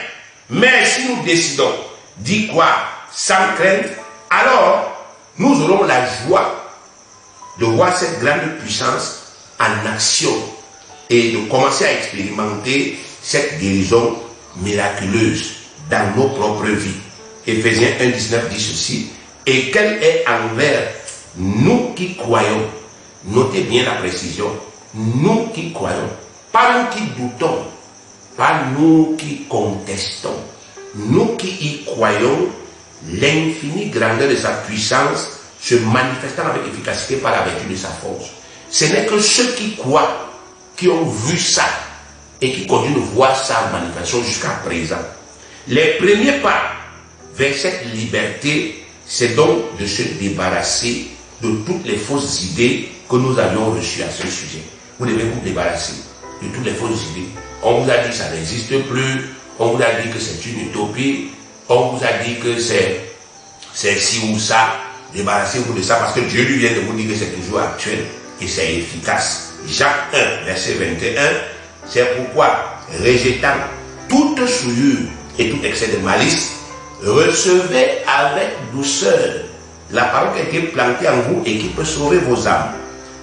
Mais si nous décidons d'y croire sans crainte, alors nous aurons la joie de voir cette grande puissance en action et de commencer à expérimenter cette guérison miraculeuse dans nos propres vies. Éphésiens 1,19 dit ceci: et qu'elle est envers nous qui croyons. Notez bien la précision. Nous qui croyons. Pas nous qui doutons. Pas nous qui contestons. Nous qui y croyons l'infinie grandeur de sa puissance se manifestant avec efficacité par la vertu de sa force. Ce n'est que ceux qui croient, qui ont vu ça et qui continuent de voir ça en manifestation jusqu'à présent. Les premiers pas vers cette liberté, c'est donc de se débarrasser de toutes les fausses idées que nous avions reçues à ce sujet. Vous devez vous débarrasser de toutes les fausses idées. On vous a dit que ça n'existe plus, on vous a dit que c'est une utopie, on vous a dit que c'est ci ou ça. Débarrassez-vous de ça parce que Dieu lui vient de vous dire que c'est toujours actuel et c'est efficace. Jacques 1, verset 21, c'est pourquoi, rejetant toute souillure et tout excès de malice, recevez avec douceur la parole qui a été plantée en vous et qui peut sauver vos âmes.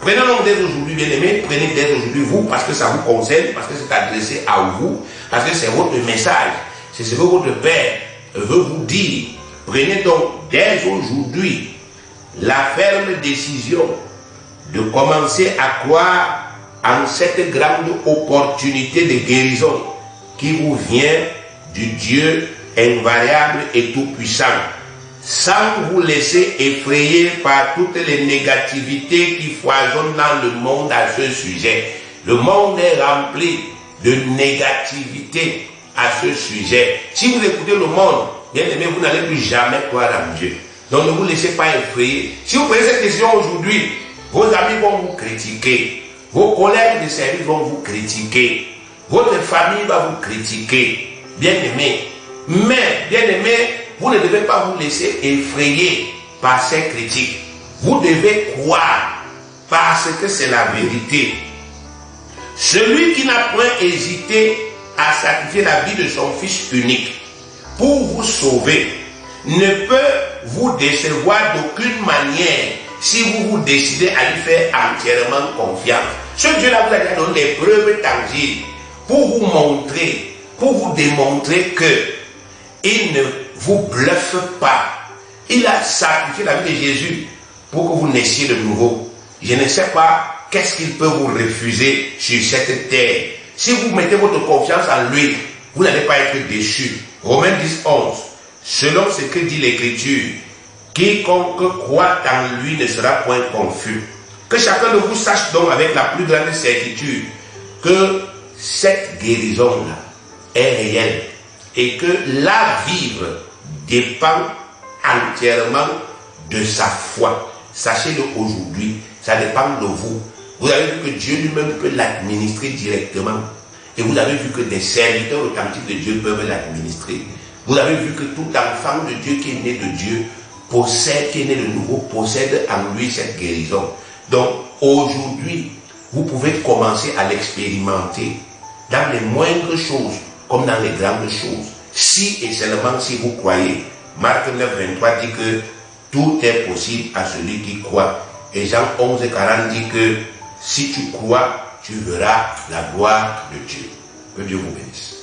Prenez donc dès aujourd'hui, bien-aimés, prenez dès aujourd'hui vous, parce que ça vous concerne, parce que c'est adressé à vous, parce que c'est votre message, c'est ce que votre Père veut vous dire. Prenez donc dès aujourd'hui la ferme décision de commencer à croire en cette grande opportunité de guérison qui vous vient du Dieu invariable et tout-puissant, sans vous laisser effrayer par toutes les négativités qui foisonnent dans le monde à ce sujet. Le monde est rempli de négativité à ce sujet. Si vous écoutez le monde, bien aimé, vous n'allez plus jamais croire en Dieu. Donc ne vous laissez pas effrayer. Si vous prenez cette décision aujourd'hui, vos amis vont vous critiquer, vos collègues de service vont vous critiquer, votre famille va vous critiquer, bien aimé. Mais, bien aimé, vous ne devez pas vous laisser effrayer par ces critiques. Vous devez croire parce que c'est la vérité. Celui qui n'a point hésité à sacrifier la vie de son Fils unique pour vous sauver ne peut vous décevoir d'aucune manière si vous vous décidez à lui faire entièrement confiance. Ce Dieu-là vous a donné des preuves tangibles pour vous montrer, pour vous démontrer que il ne vous bluffe pas. Il a sacrifié la vie de Jésus pour que vous naissiez de nouveau. Je ne sais pas qu'est-ce qu'il peut vous refuser sur cette terre. Si vous mettez votre confiance en lui, vous n'allez pas être déçus. Romains 10, 11. Selon ce que dit l'Écriture, quiconque croit en lui ne sera point confus. Que chacun de vous sache donc avec la plus grande certitude que cette guérison-là est réelle et que la vivre dépend entièrement de sa foi. Sachez-le aujourd'hui, ça dépend de vous. Vous avez vu que Dieu lui-même peut l'administrer directement. Et vous avez vu que des serviteurs authentiques de Dieu peuvent l'administrer. Vous avez vu que tout enfant de Dieu qui est né de Dieu possède, qui est né de nouveau, possède en lui cette guérison. Donc aujourd'hui, vous pouvez commencer à l'expérimenter dans les moindres choses comme dans les grandes choses. Si et seulement si vous croyez. Marc 9, 23 dit que tout est possible à celui qui croit. Et Jean 11, 40 dit que si tu crois, tu verras la gloire de Dieu. Que Dieu vous bénisse.